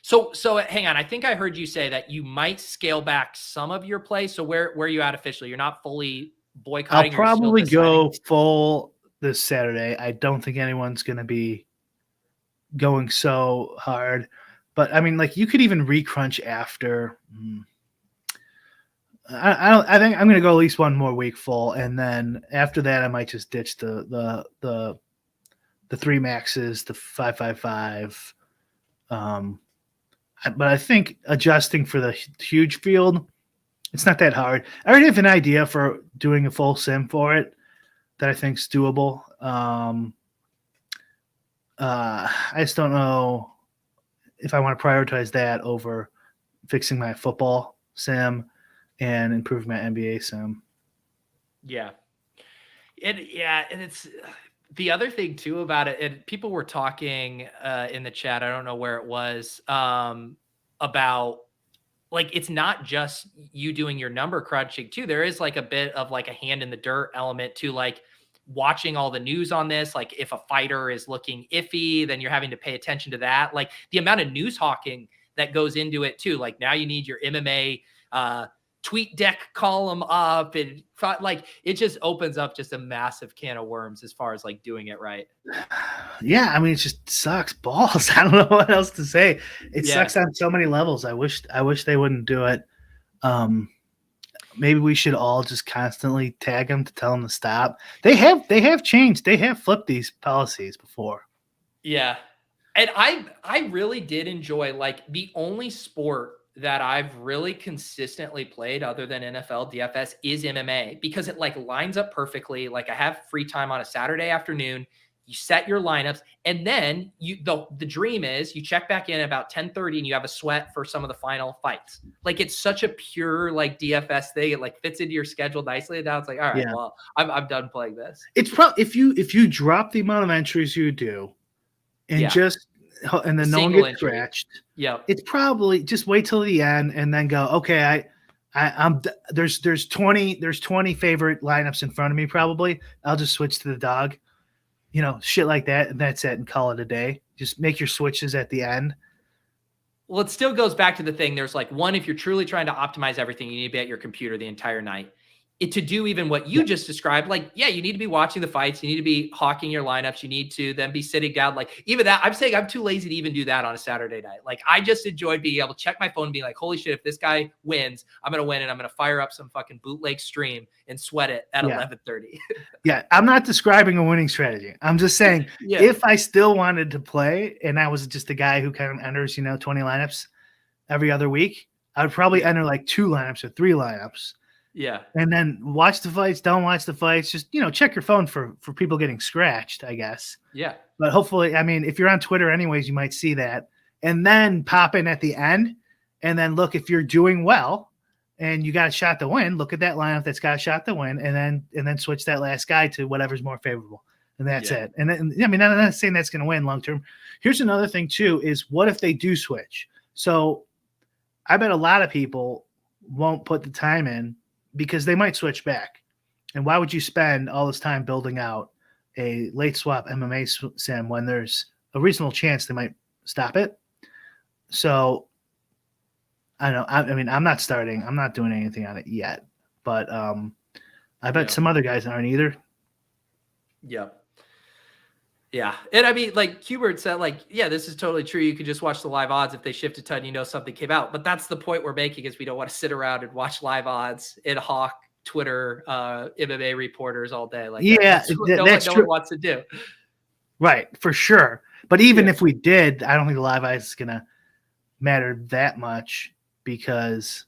So hang on. I think I heard you say that you might scale back some of your play. So where are you at officially? You're not fully boycotting. I'll probably go full this Saturday. I don't think anyone's going to be going so hard, but I mean, like you could even recrunch after. I think I'm going to go at least one more week full, and then after that, I might just ditch the 3 maxes, the 555. But I think adjusting for the huge field, it's not that hard. I already have an idea for doing a full sim for it that I think is doable. I just don't know if I want to prioritize that over fixing my football sim and improving my NBA sim. Yeah. And it's the other thing too about it, and people were talking in the chat, I don't know where it was, about like it's not just you doing your number crunching too. There is like a bit of like a hand in the dirt element to like watching all the news on this. Like if a fighter is looking iffy, then you're having to pay attention to that. Like the amount of news hawking that goes into it too. Like now you need your MMA tweet deck column up, and like it just opens up just a massive can of worms as far as like doing it right. Yeah, I mean, it just sucks balls. I don't know what else to say. It sucks on so many levels. I wish they wouldn't do it. Maybe we should all just constantly tag them to tell them to stop. They have changed. They have flipped these policies before. Yeah. And I really did enjoy, like, the only sport that I've really consistently played other than NFL DFS is MMA, because it like lines up perfectly. Like I have free time on a Saturday afternoon. You set your lineups, and then the dream is you check back in about 10:30 and you have a sweat for some of the final fights. Like it's such a pure like DFS thing. It like fits into your schedule nicely. And now it's like, all right, well, I'm done playing this. It's probably if you drop the amount of entries you do and and then no one gets scratched. Yeah. It's probably just wait till the end and then go, okay, I'm there's 20 favorite lineups in front of me. Probably I'll just switch to the dog. Shit like that, and that's it, and call it a day. Just make your switches at the end. Well, it still goes back to the thing. There's like if you're truly trying to optimize everything, you need to be at your computer the entire night. To do even what you just described, like, you need to be watching the fights. You need to be hawking your lineups. You need to then be sitting down. Like even that, I'm saying I'm too lazy to even do that on a Saturday night. Like I just enjoyed being able to check my phone and be like, holy shit, if this guy wins, I'm going to win. And I'm going to fire up some fucking bootleg stream and sweat it at 11:30. Yeah. I'm not describing a winning strategy. I'm just saying if I still wanted to play and I was just a guy who kind of enters, 20 lineups every other week, I would probably enter like 2 lineups or 3 lineups. Yeah. And then watch the fights, don't watch the fights. Just, check your phone for people getting scratched, I guess. Yeah. But hopefully, I mean, if you're on Twitter anyways, you might see that. And then pop in at the end. And then look, if you're doing well and you got a shot to win, look at that lineup that's got a shot to win. And then switch that last guy to whatever's more favorable. And that's it. And then, I mean, I'm not saying that's going to win long term. Here's another thing, too, is what if they do switch? So I bet a lot of people won't put the time in, because they might switch back. And why would you spend all this time building out a late swap MMA sim when there's a reasonable chance they might stop it? So I don't know. I mean, I'm not starting. I'm not doing anything on it yet. But I bet some other guys aren't either. Yeah. Yeah. And I mean, like Hubert said, like, this is totally true. You could just watch the live odds. If they shift a ton, something came out. But that's the point we're making, is we don't want to sit around and watch live odds and hawk Twitter MMA reporters all day. Like that's what no one wants to do. Right, for sure. But even if we did, I don't think the live odds is going to matter that much, because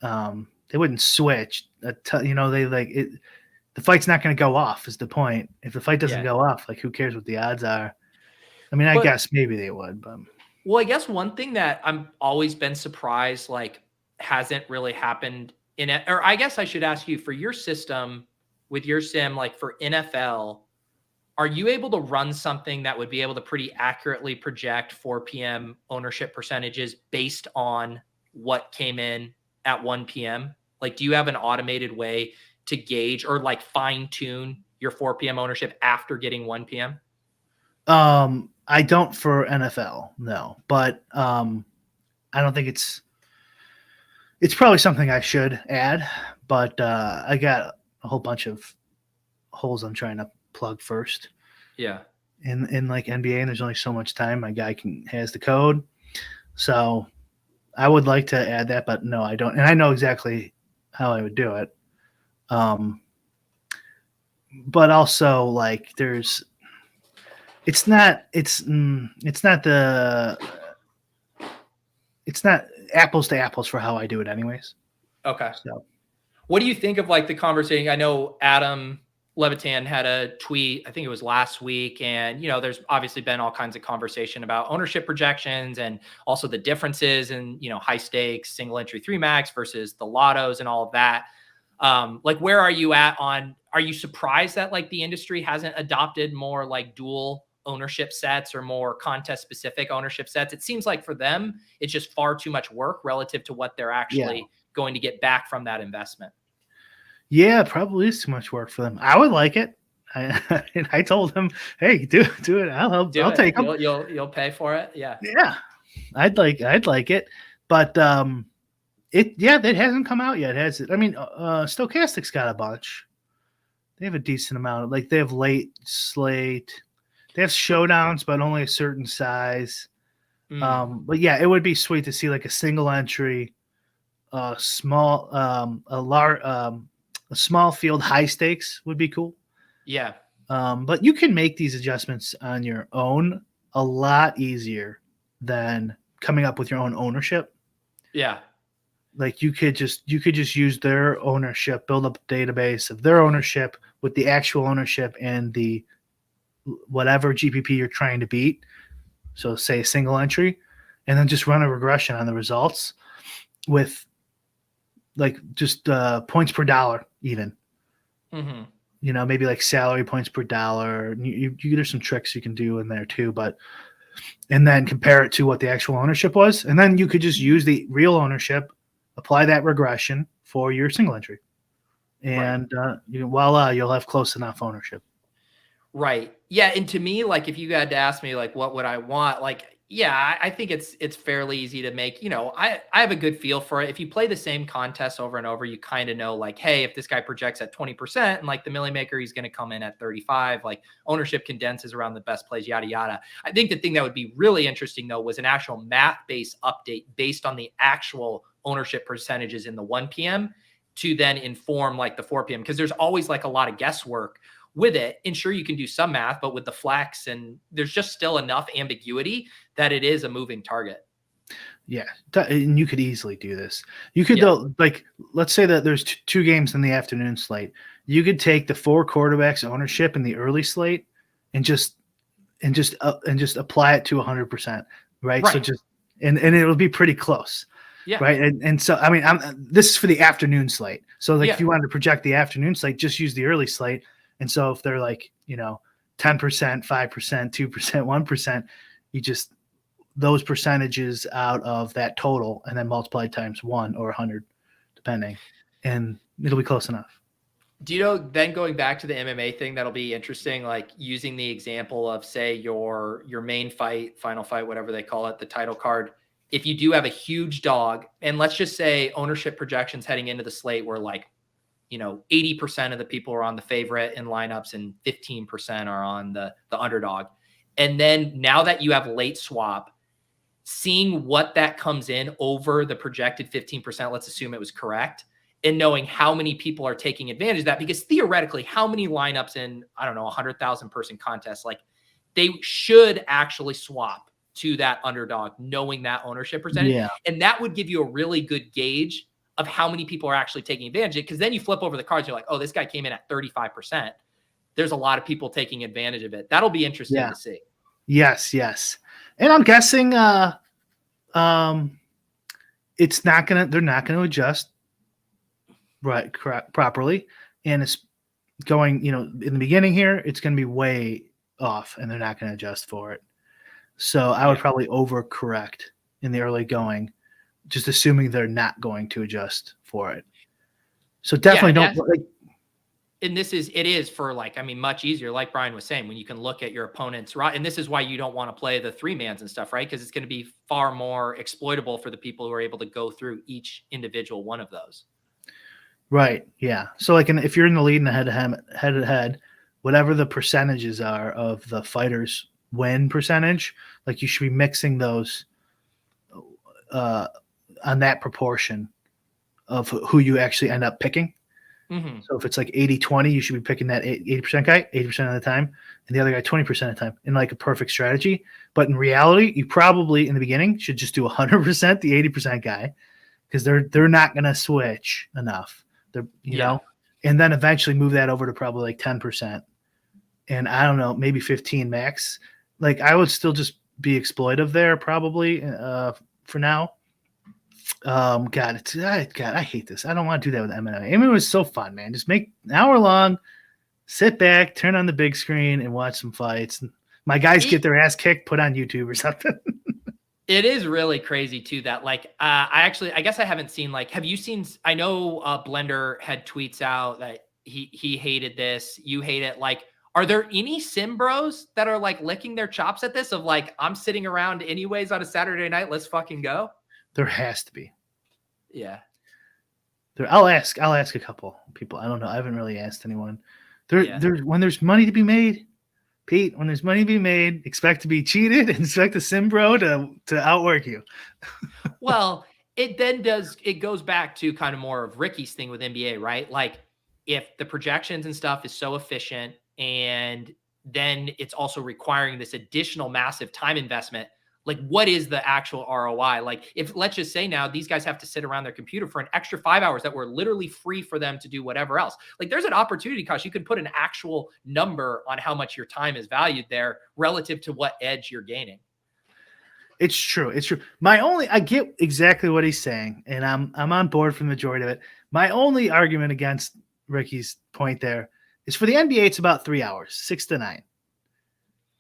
they wouldn't switch. They like it. the fight's not going to go off is the point. If the fight doesn't Yeah. go off, like who cares what the odds are? I mean, I But- guess maybe they would, but Well, I guess one thing that I'm always been surprised, like, hasn't really happened in it, or I guess I should ask you for your system with your sim, like for NFL, are you able to run something that would be able to pretty accurately project 4 p.m. ownership percentages based on what came in at 1 p.m.? Like, do you have an automated way to gauge or like fine tune your 4 p.m. ownership after getting 1 p.m.? I don't for NFL, no. But I don't think it's probably something I should add. But I got a whole bunch of holes I'm trying to plug first. Yeah. In like NBA, and there's only so much time. My guy has the code, so I would like to add that, but no, I don't. And I know exactly how I would do it. But also like it's not apples to apples for how I do it anyways. Okay. So what do you think of like the conversation? I know Adam Levitan had a tweet, I think it was last week. And, there's obviously been all kinds of conversation about ownership projections and also the differences in, high stakes, single entry 3 max versus the lottos and all of that. Like, where are you at are you surprised that like the industry hasn't adopted more like dual ownership sets or more contest specific ownership sets? It seems like for them, it's just far too much work relative to what they're actually going to get back from that investment. Yeah, probably is too much work for them. I would like it. I told him, hey, do it. I'll help. I'll take them. You'll pay for it. Yeah. Yeah. I'd like it. But that hasn't come out yet, has it? I mean, Stochastic's got a bunch. They have a decent amount. Like they have late slate. They have showdowns, but only a certain size. But yeah, it would be sweet to see like a single entry, a small field high stakes would be cool. Yeah. But you can make these adjustments on your own a lot easier than coming up with your own ownership. Yeah. Like you could just use their ownership, build up a database of their ownership with the actual ownership and the whatever GPP you're trying to beat. So say a single entry, and then just run a regression on the results with like just points per dollar even. Mm-hmm. Maybe like salary points per dollar. There's some tricks you can do in there too, and then compare it to what the actual ownership was. And then you could just use the real ownership, apply that regression for your single entry. And voila, you'll have close enough ownership. Right. Yeah. And to me, like, if you had to ask me, like, what would I want? Like, yeah, I think it's fairly easy to make, I have a good feel for it. If you play the same contest over and over, you kind of know like, hey, if this guy projects at 20% and like the Millie Maker, he's going to come in at 35, like ownership condenses around the best plays, yada, yada. I think the thing that would be really interesting though, was an actual math-based update based on the actual ownership percentages in the 1 p.m. to then inform like the 4 p.m. Because there's always like a lot of guesswork with it. And sure, you can do some math, but with the flex and there's just still enough ambiguity that it is a moving target. Yeah. And you could easily do this. You could though, like, let's say that there's 2 games in the afternoon slate. You could take the 4 quarterbacks ownership in the early slate and just apply it to 100%. Right. So just, and it'll be pretty close. Yeah. Right. And so, I mean, this is for the afternoon slate. So like if you wanted to project the afternoon slate, just use the early slate. And so if they're like, 10%, 5%, 2%, 1%, you just those percentages out of that total and then multiply times 1 or 100, depending, and it'll be close enough. Do you know, then going back to the MMA thing, that'll be interesting, like using the example of say your main fight, final fight, whatever they call it, the title card. If you do have a huge dog, and let's just say ownership projections heading into the slate were like, 80% of the people are on the favorite in lineups and 15% are on the underdog. And then now that you have late swap, seeing what that comes in over the projected 15%, let's assume it was correct, and knowing how many people are taking advantage of that, because theoretically, how many lineups in, I don't know, 100,000 person contests, like they should actually swap to that underdog, knowing that ownership percentage. Yeah. And that would give you a really good gauge of how many people are actually taking advantage of it. Because then you flip over the cards, you're like, oh, this guy came in at 35%. There's a lot of people taking advantage of it. That'll be interesting to see. Yes. And I'm guessing it's not gonna. They're not gonna adjust properly, and it's going. In the beginning here, it's gonna be way off, and they're not gonna adjust for it. So I would probably overcorrect in the early going, just assuming they're not going to adjust for it. So definitely don't. And it is for much easier, like Brian was saying, when you can look at your opponent's right. And this is why you don't want to play the 3-mans and stuff, right? Because it's going to be far more exploitable for the people who are able to go through each individual one of those. Right. Yeah. So if you're in the lead in the head-to-head, whatever the percentages are of the fighters win percentage, you should be mixing those on that proportion of who you actually end up picking. Mm-hmm. So if it's 80-20, you should be picking that 80% guy 80% of the time, and the other guy 20% of the time in a perfect strategy. But in reality, you probably in the beginning should just do 100% the 80% guy, because they're not going to switch enough. And then eventually move that over to probably 10%, and I don't know, maybe 15 max. I would still just be exploitive there probably for now. God, I hate this. I don't want to do that with MMA. MMA was so fun, man. Just make an hour long, sit back, turn on the big screen, and watch some fights. My guys get their ass kicked, put on YouTube or something. It is really crazy too that I guess I haven't seen have you seen? I know Blender had tweets out that he hated this. You hate it. Are there any sim bros that are licking their chops at this? Of I'm sitting around anyways on a Saturday night. Let's fucking go. There has to be. Yeah. I'll ask a couple people. I don't know. I haven't really asked anyone. When there's money to be made, Pete, when there's money to be made, expect to be cheated and expect the sim bro to outwork you. Well, it goes back to kind of more of Ricky's thing with NBA, right? If the projections and stuff is so efficient, and then it's also requiring this additional massive time investment, what is the actual ROI? If let's just say now these guys have to sit around their computer for an extra 5 hours that were literally free for them to do whatever else. There's an opportunity cost. You can put an actual number on how much your time is valued there relative to what edge you're gaining. It's true. I get exactly what he's saying, and I'm on board for the majority of it. My only argument against Ricky's point there is for the NBA, it's about 3 hours, 6 to 9.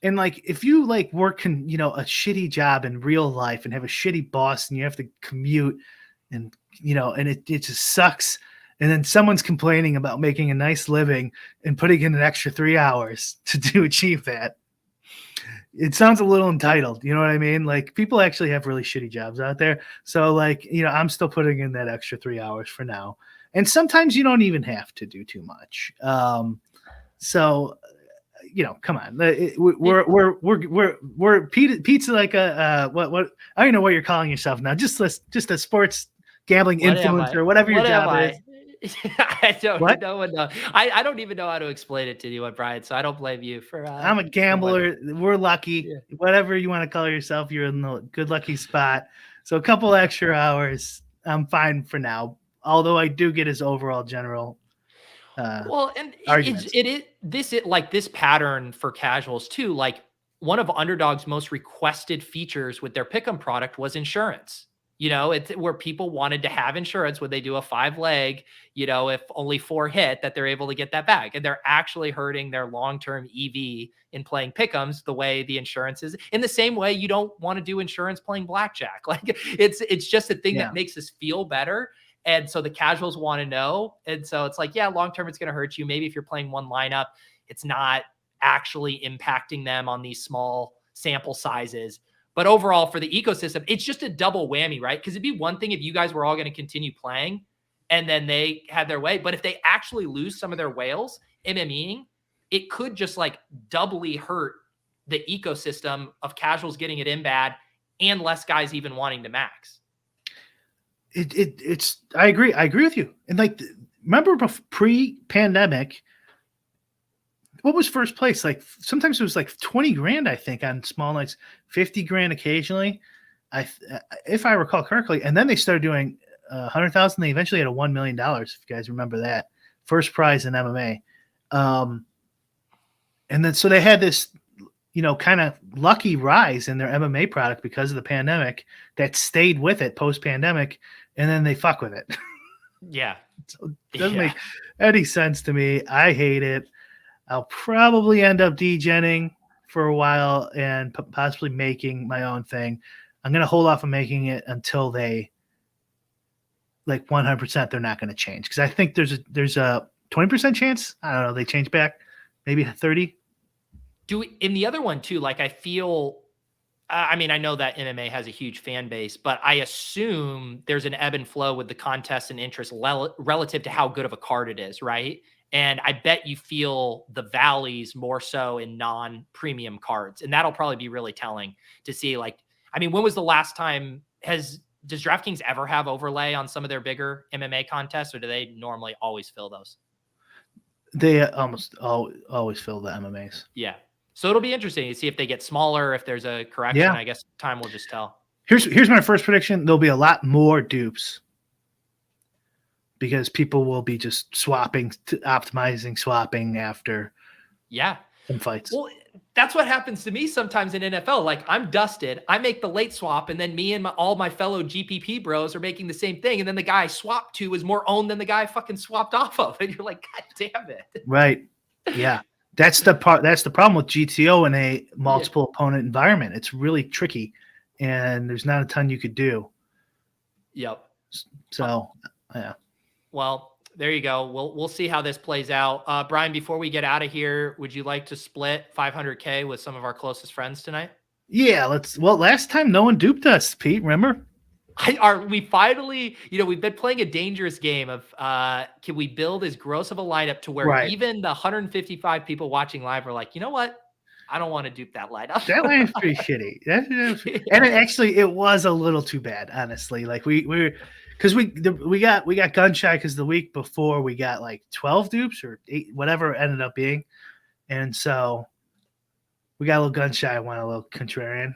And if you work a shitty job in real life and have a shitty boss and you have to commute and it just sucks. And then someone's complaining about making a nice living and putting in an extra 3 hours to achieve that. It sounds a little entitled. You know what I mean? People actually have really shitty jobs out there. So I'm still putting in that extra 3 hours for now. And sometimes you don't even have to do too much. Come on. We're Pete's like what I don't know what you're calling yourself now. Just a sports gambling influencer, whatever your job is. I don't know. I don't even know how to explain it to anyone, Brian. So I don't blame you for. I'm a gambler. We're lucky. Yeah. Whatever you want to call yourself, you're in the good lucky spot. So a couple extra hours, I'm fine for now. Although I do get his overall general. And this pattern for casuals too. One of Underdog's most requested features with their Pick'em product was insurance. It's where people wanted to have insurance when they do a 5-leg, if only 4 hit, that they're able to get that back. And they're actually hurting their long-term EV in playing Pick'ems the way the insurance is. In the same way, you don't want to do insurance playing blackjack. It's just a thing that makes us feel better. And so the casuals want to know. And so it's long-term, it's going to hurt you. Maybe if you're playing one lineup, it's not actually impacting them on these small sample sizes. But overall, for the ecosystem, it's just a double whammy, right? Because it'd be one thing if you guys were all going to continue playing and then they had their way. But if they actually lose some of their whales, MMEing, it could just doubly hurt the ecosystem of casuals getting it in bad and less guys even wanting to max. I agree with you. And remember pre-pandemic, what was first place? Sometimes it was 20 grand, I think, on small nights, 50 grand occasionally, if I recall correctly. And then they started doing $100,000. They eventually had a $1 million. If you guys remember that, first prize in MMA. And then so they had this, kind of lucky rise in their MMA product because of the pandemic that stayed with it post pandemic, and then they fuck with it. Yeah. So it doesn't make any sense to me. I hate it. I'll probably end up degenning for a while and possibly making my own thing. I'm going to hold off on making it until they 100% they're not going to change. Because I think there's a 20% chance. I don't know. They change back, maybe 30. In the other one too, I feel, I mean, I know that MMA has a huge fan base, but I assume there's an ebb and flow with the contest and interest relative to how good of a card it is, right? And I bet you feel the valleys more so in non-premium cards. And that'll probably be really telling to see, when was the last time, does DraftKings ever have overlay on some of their bigger MMA contests, or do they normally always fill those? They almost always fill the MMAs. Yeah. So it'll be interesting to see if they get smaller, if there's a correction. Yeah. I guess time will just tell. Here's my first prediction. There'll be a lot more dupes because people will be just optimizing swapping after some fights. Well, that's what happens to me sometimes in NFL. I'm dusted. I make the late swap, and then me and all my fellow GPP bros are making the same thing. And then the guy I swapped to is more owned than the guy I fucking swapped off of. And you're like, God damn it. Right. Yeah. That's the problem with GTO in a multiple opponent environment. It's really tricky, and there's not a ton you could do. Yep. So, yeah. Well, there you go. We'll see how this plays out. Brian, before we get out of here, would you like to split 500K with some of our closest friends tonight? Yeah, last time no one duped us, Pete, remember? We finally, we've been playing a dangerous game of can we build as gross of a lineup to where even the 155 people watching live are like, you know what? I don't want to dupe that lineup. That lineup's pretty shitty. And it was a little too bad, honestly. Because we got gun shy because the week before we got 12 dupes or 8, whatever it ended up being. And so we got a little gun shy, went a little contrarian.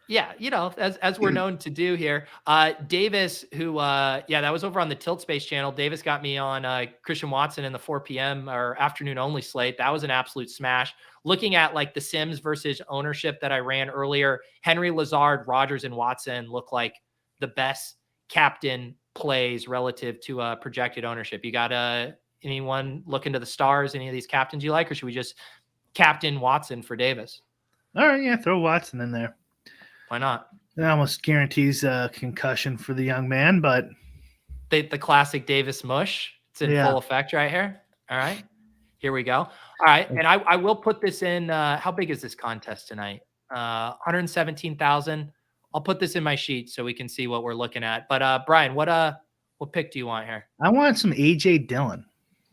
Yeah, as we're known to do here. Davis, who, that was over on the Tilt Space channel. Davis got me on Christian Watson in the 4 p.m. or afternoon only slate. That was an absolute smash. Looking at the Sims versus ownership that I ran earlier, Henry, Lazard, Rogers, and Watson look like the best captain plays relative to projected ownership. You got anyone looking to the stars, any of these captains you like, or should we just captain Watson for Davis? All right, yeah, throw Watson in there. Why not? It almost guarantees a concussion for the young man, but the classic Davis mush. It's in full effect right here. All right, here we go. All right, and I will put this in. How big is this contest tonight? 117,000. I'll put this in my sheet so we can see what we're looking at. But Brian, what pick do you want here? I want some AJ Dillon.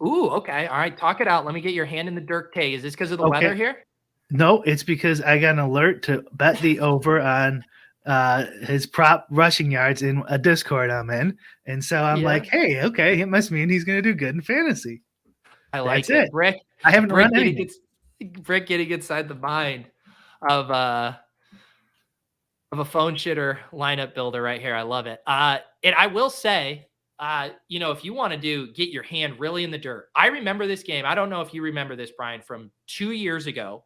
Ooh, okay. All right, talk it out. Let me get your hand in the dirt take. Is this because of the weather here? No, it's because I got an alert to bet the over on his prop rushing yards in a Discord I'm in. And so I'm like, hey, okay, it must mean he's going to do good in fantasy. I like it. Brick, I haven't run anything. Brick getting inside the mind of a phone shitter lineup builder right here. I love it. And I will say, if you want to get your hand really in the dirt, I remember this game. I don't know if you remember this, Brian, from 2 years ago.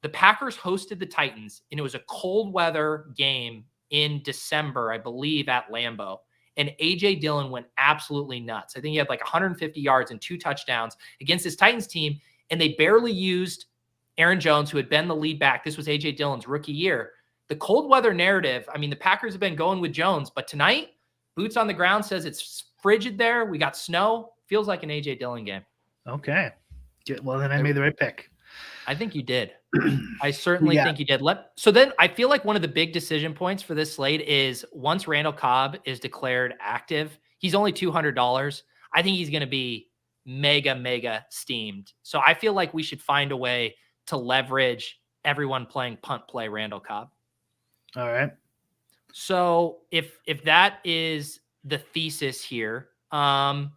The Packers hosted the Titans, and it was a cold weather game in December, I believe, at Lambeau. And A.J. Dillon went absolutely nuts. I think he had 150 yards and 2 touchdowns against this Titans team, and they barely used Aaron Jones, who had been the lead back. This was A.J. Dillon's rookie year. The cold weather narrative, the Packers have been going with Jones, but tonight, boots on the ground says it's frigid there. We got snow. Feels like an A.J. Dillon game. Okay. Well, then I made the right pick. I think you did. I certainly think you did. So then I feel like one of the big decision points for this slate is once Randall Cobb is declared active, he's only $200. I think he's going to be mega steamed. So I feel like we should find a way to leverage everyone playing punt play Randall Cobb. All right. So if that is the thesis here, why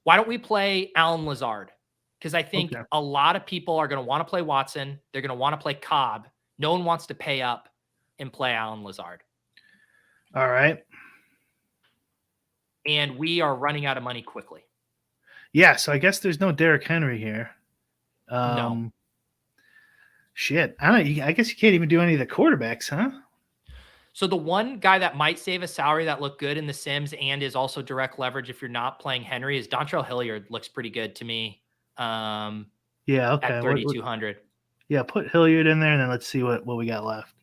don't we play Alan Lazard? Because I think a lot of people are going to want to play Watson. They're going to want to play Cobb. No one wants to pay up and play Alan Lazard. All right. and we are running out of money quickly. Yeah, so I guess there's no Derrick Henry here. No. Shit. I guess you can't even do any of the quarterbacks, huh? So the one guy that might save a salary that looked good in the Sims and is also direct leverage if you're not playing Henry is Dontrell Hilliard. Looks pretty good to me. Yeah, okay. At 3,200. Yeah, put Hilliard in there, and then let's see what we got left.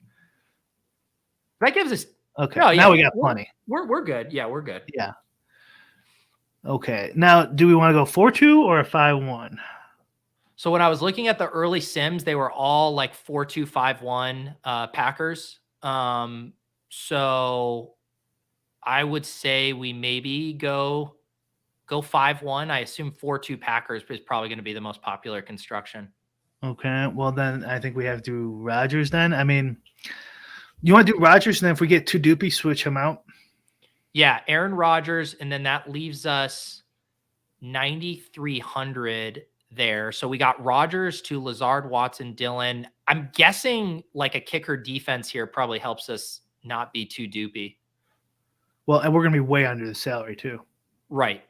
That gives us. Okay, now we got plenty. We're good. Yeah, we're good. Yeah. Okay, now do we want to go 4-2 or a 5-1? So when I was looking at the early Sims, they were all like 4-2, 5-1 Packers. So I would say we maybe go 5-1. I assume 4-2 Packers is probably going to be the most popular construction. Okay, well then I think we have to do Rodgers then. I mean, you want to do Rodgers, and then if we get too doopy, switch him out? Yeah, Aaron Rodgers, and then that leaves us 9,300 there. So we got Rodgers to Lazard, Watson, Dillon. I'm guessing like a kicker defense here probably helps us not be too doopy. Well, and we're going to be way under the salary too. Right.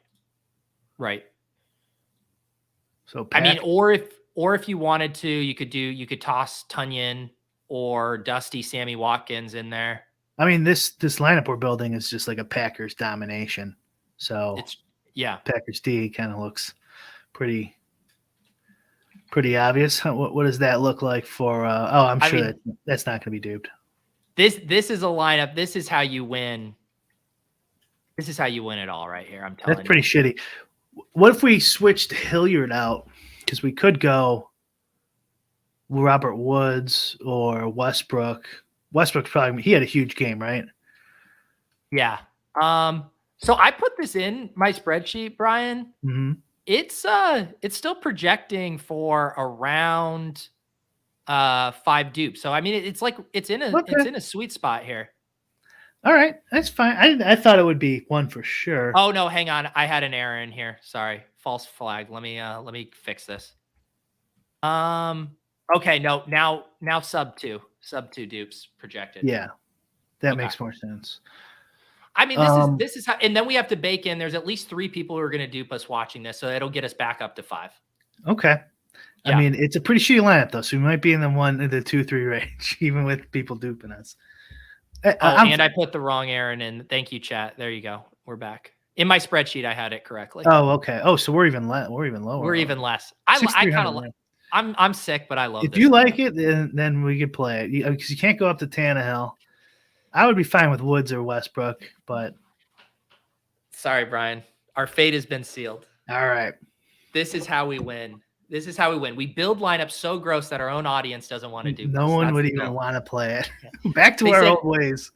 So I mean, or if you wanted to, you could toss Tunyon or Dusty Sammy Watkins in there. I mean, this lineup we're building is just like a Packers domination. So Packers D kind of looks pretty obvious. What does that look like for? I'm sure that's not going to be duped. This is a lineup. This is how you win. This is how you win it all right here. I'm telling you. That's pretty shitty. What if we switched Hilliard out? Because we could go Robert Woods or Westbrook. Westbrook's probably, he had a huge game, right? Yeah. So I put this in my spreadsheet, Brian. Mm-hmm. It's still projecting for around 5 dupes. So I mean, it's in a sweet spot here. All right, that's fine. I thought it would be 1 for sure. Oh no, hang on. I had an error in here. Sorry, false flag. Let me fix this. Okay, no, now sub 2 dupes projected. Yeah, that makes more sense. I mean, this is how, and then we have to bake in. There's at least 3 people who are going to dupe us watching this, so it'll get us back up to 5. Okay. Yeah. I mean, it's a pretty shitty lineup though, so we might be in the 2-3 range, even with people duping us. And I put the wrong Aaron in. Thank you, chat. There you go. We're back. In my spreadsheet, I had it correctly. Oh, okay. Oh, so we're even lower. We're even less. I kind of like. I'm sick, but I love. If you like it, then we could play it because you can't go up to Tannehill. I would be fine with Woods or Westbrook, but sorry, Brian. Our fate has been sealed. All right. This is how we win. We build lineups so gross that our own audience doesn't want to do. No one would even want to play it. Back to our old ways.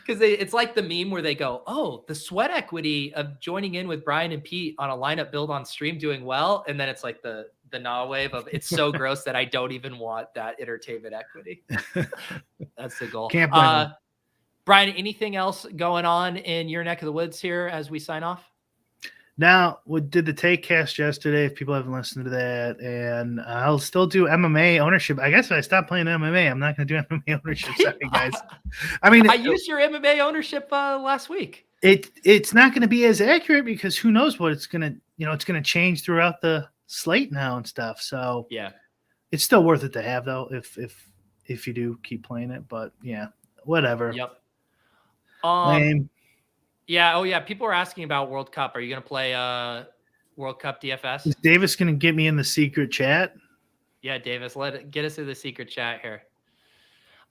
Because it's like the meme where they go, "Oh, the sweat equity of joining in with Brian and Pete on a lineup build on stream doing well," and then it's like the nah wave of it's so gross that I don't even want that entertainment equity. That's the goal. Can't blame Brian, anything else going on in your neck of the woods here as we sign off? Now, we did the take cast yesterday, if people haven't listened to that, and I'll still do MMA ownership. I guess if I stop playing MMA, I'm not going to do MMA ownership. Sorry, guys. I mean, I used your MMA ownership last week. It's not going to be as accurate because who knows what it's going to, it's going to change throughout the slate now and stuff. So yeah, it's still worth it to have though, if you do keep playing it, but yeah, whatever. Yep. Lame. Yeah. Oh, yeah. People are asking about World Cup. Are you going to play World Cup DFS? Is Davis going to get me in the secret chat? Yeah, Davis, get us in the secret chat here.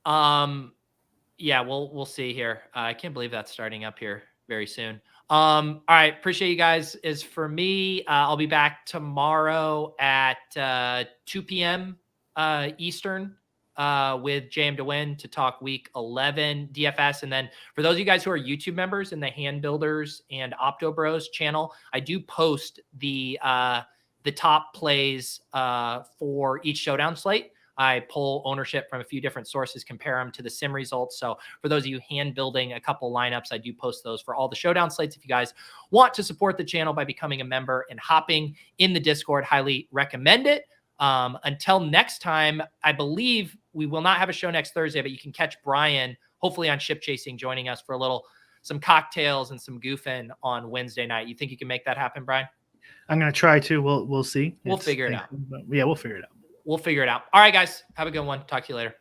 Yeah, we'll see here. I can't believe that's starting up here very soon. All right. Appreciate you guys. As for me, I'll be back tomorrow at 2 p.m. Eastern. With JM to Win to talk week 11 DFS. And then for those of you guys who are YouTube members in the Hand Builders and Opto Bros channel, I do post the top plays for each showdown slate. I pull ownership from a few different sources, compare them to the sim results. So for those of you hand building a couple lineups, I do post those for all the showdown slates. If you guys want to support the channel by becoming a member and hopping in the Discord, highly recommend it. Until next time, I believe we will not have a show next Thursday, but you can catch Brian, hopefully on Ship Chasing, joining us for a little some cocktails and some goofing on Wednesday night. You think you can make that happen, Brian? I'm gonna try to. We'll see. We'll figure it out. Yeah, we'll figure it out. We'll figure it out. All right, guys. Have a good one. Talk to you later.